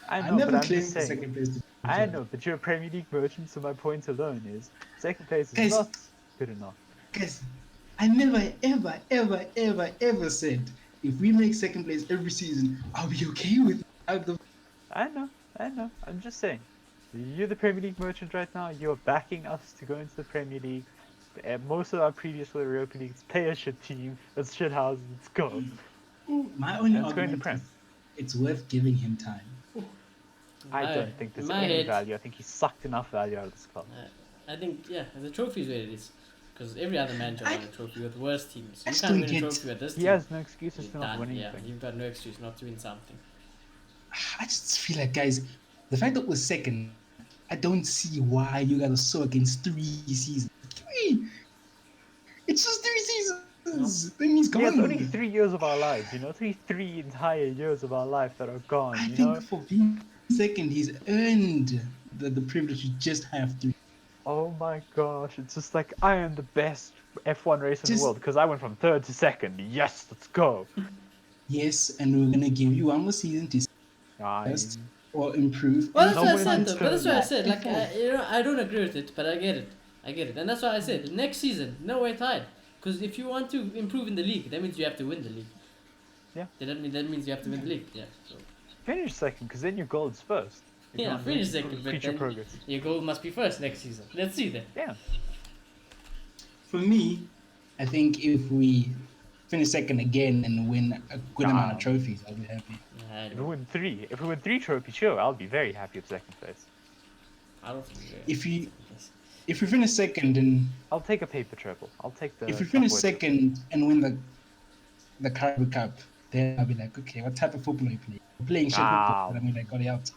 I I know, never but I'm claimed just the saying. second place to be I fair. know, but you're a Premier League merchant, so my point alone is second place is Guys. not good enough. Guys, I never, ever said if we make second place every season, I'll be okay with it. I know. I'm just saying. You're the Premier League merchant right now. You're backing us to go into the Premier League. Most of our previous Europa Leagues play a shit team. Let's shit houses. Let's go. My only Let's go into argument Prem. is it's worth giving him time. I My- don't think there's in my any head- value. I think he sucked enough value out of this club. I think, yeah, the trophy is where it is. Because every other manager won a trophy with worse teams. I You just can't don't win a get- trophy with this He team. has no excuses You're to not done, win yeah, anything. you've got no excuse not to win something. I just feel like, guys, the fact that we're second, I don't see why you guys are so against 3 seasons. 3! It's just 3 seasons! Then he's Yeah, it's gone. only 3 years of our lives, you know? Three entire years of our life that are gone, I you think know? for being second, he's earned the privilege to just have 3. Oh my gosh, it's just like I am the best F1 racer in the Just- world because I went from third to second. Yes, let's go. Yes, and we're going to give you one more season to I, test or improve. Well, that's No what I one said wants though. But that's to- what I said. Like, Before. I don't agree with it, but I get it. And that's why I said next season, no way tied. Because if you want to improve in the league, that means you have to win the league. Yeah. That means you have to win the league. Yeah. So finish second, because then your goal is first. If you Yeah, want finish second, but future then progress. your goal must be first next season. Let's see then. Yeah. For me, I think if we finish second again and win a good amount of Um, trophies, I'll be happy. I If we don't, win three trophies, sure, I'll be very happy with second place. I don't think we're If you second place. if we finish second and I'll take a paper treble. I'll take the if we finish Subway treble. second and win the Caribou Cup, then I'll be like, okay, what type of football are you playing? We're playing shit football, but I mean, like, got it out.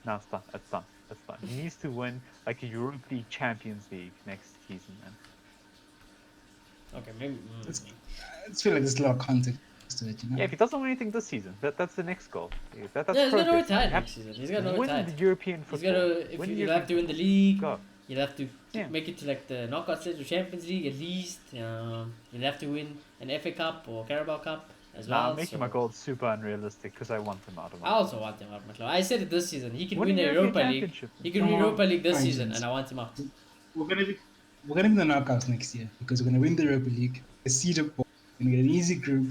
No, it's done. It's done. It's done. He needs to win like a Europa League Champions League next season, man. Okay, maybe. It's, I just feel like there's a lot of context to it, you know. Yeah, if he doesn't win anything this season, that's the next goal. That's Yeah, he's got no progress. retire You have next to season. He's got no win retire. the European He's football. got to. If Win you, the you'll have to win European the league. Go. You'll have to Yeah. make it to like the knockout stage of Champions League at least. You'll have to win an FA Cup or Carabao Cup as Nah, well. I'm making so my goals super unrealistic because I want him out of I my also want him out of my club. I said it this season. He can Win win a the European Europa League. Championship. He can win Come on, Europa League this fine, season, gents. and I want him out. We're gonna be the knockouts next year because we're gonna win the Europa League, a seeded ball, we're gonna get an easy group,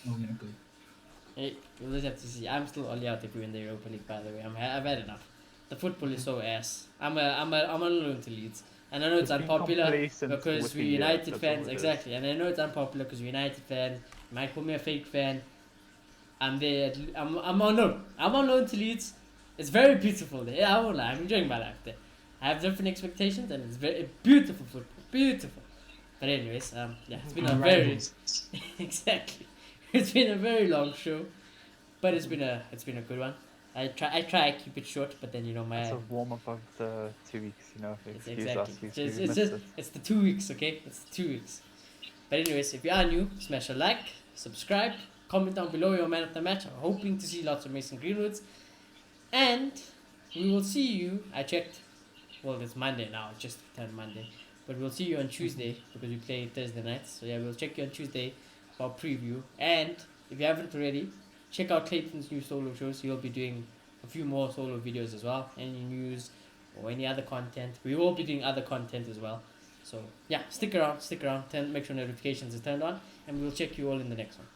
and we're gonna go. Hey, we'll just have to see. I'm still only out if we win the Europa League. By the way, I've had enough. The football is so ass. I'm on loan to Leeds, and I know it's Just being unpopular complacent because with we're the year, United that's all fans. it is. Exactly, and I know it's unpopular because we're United fans. You might call me a fake fan. I'm there. I'm on loan. I'm on loan to Leeds. It's very beautiful there. Yeah, I won't lie. I'm enjoying my life there. I have different expectations, and it's very beautiful football. Beautiful. But anyways, yeah, it's been a very Rivals. exactly. It's been a very long show, but it's been a good one. I try to keep it short, but then my It's a warm up of the 2 weeks, it's Excuse us, exactly. we It's missed just it. it's the 2 weeks, okay? It's the 2 weeks. But anyways, if you are new, smash a like, subscribe, comment down below your man of the match. I'm hoping to see lots of Mason Greenwoods, and we will see you. I checked. Well, it's Monday now. It's just turned Monday, but we'll see you on Tuesday because we play Thursday nights. So yeah, we'll check you on Tuesday for our preview. And if you haven't already, check out Clayton's new solo shows. He'll be doing a few more solo videos as well. Any news or any other content. We will be doing other content as well. So yeah, stick around. Make sure notifications are turned on, and we'll check you all in the next one.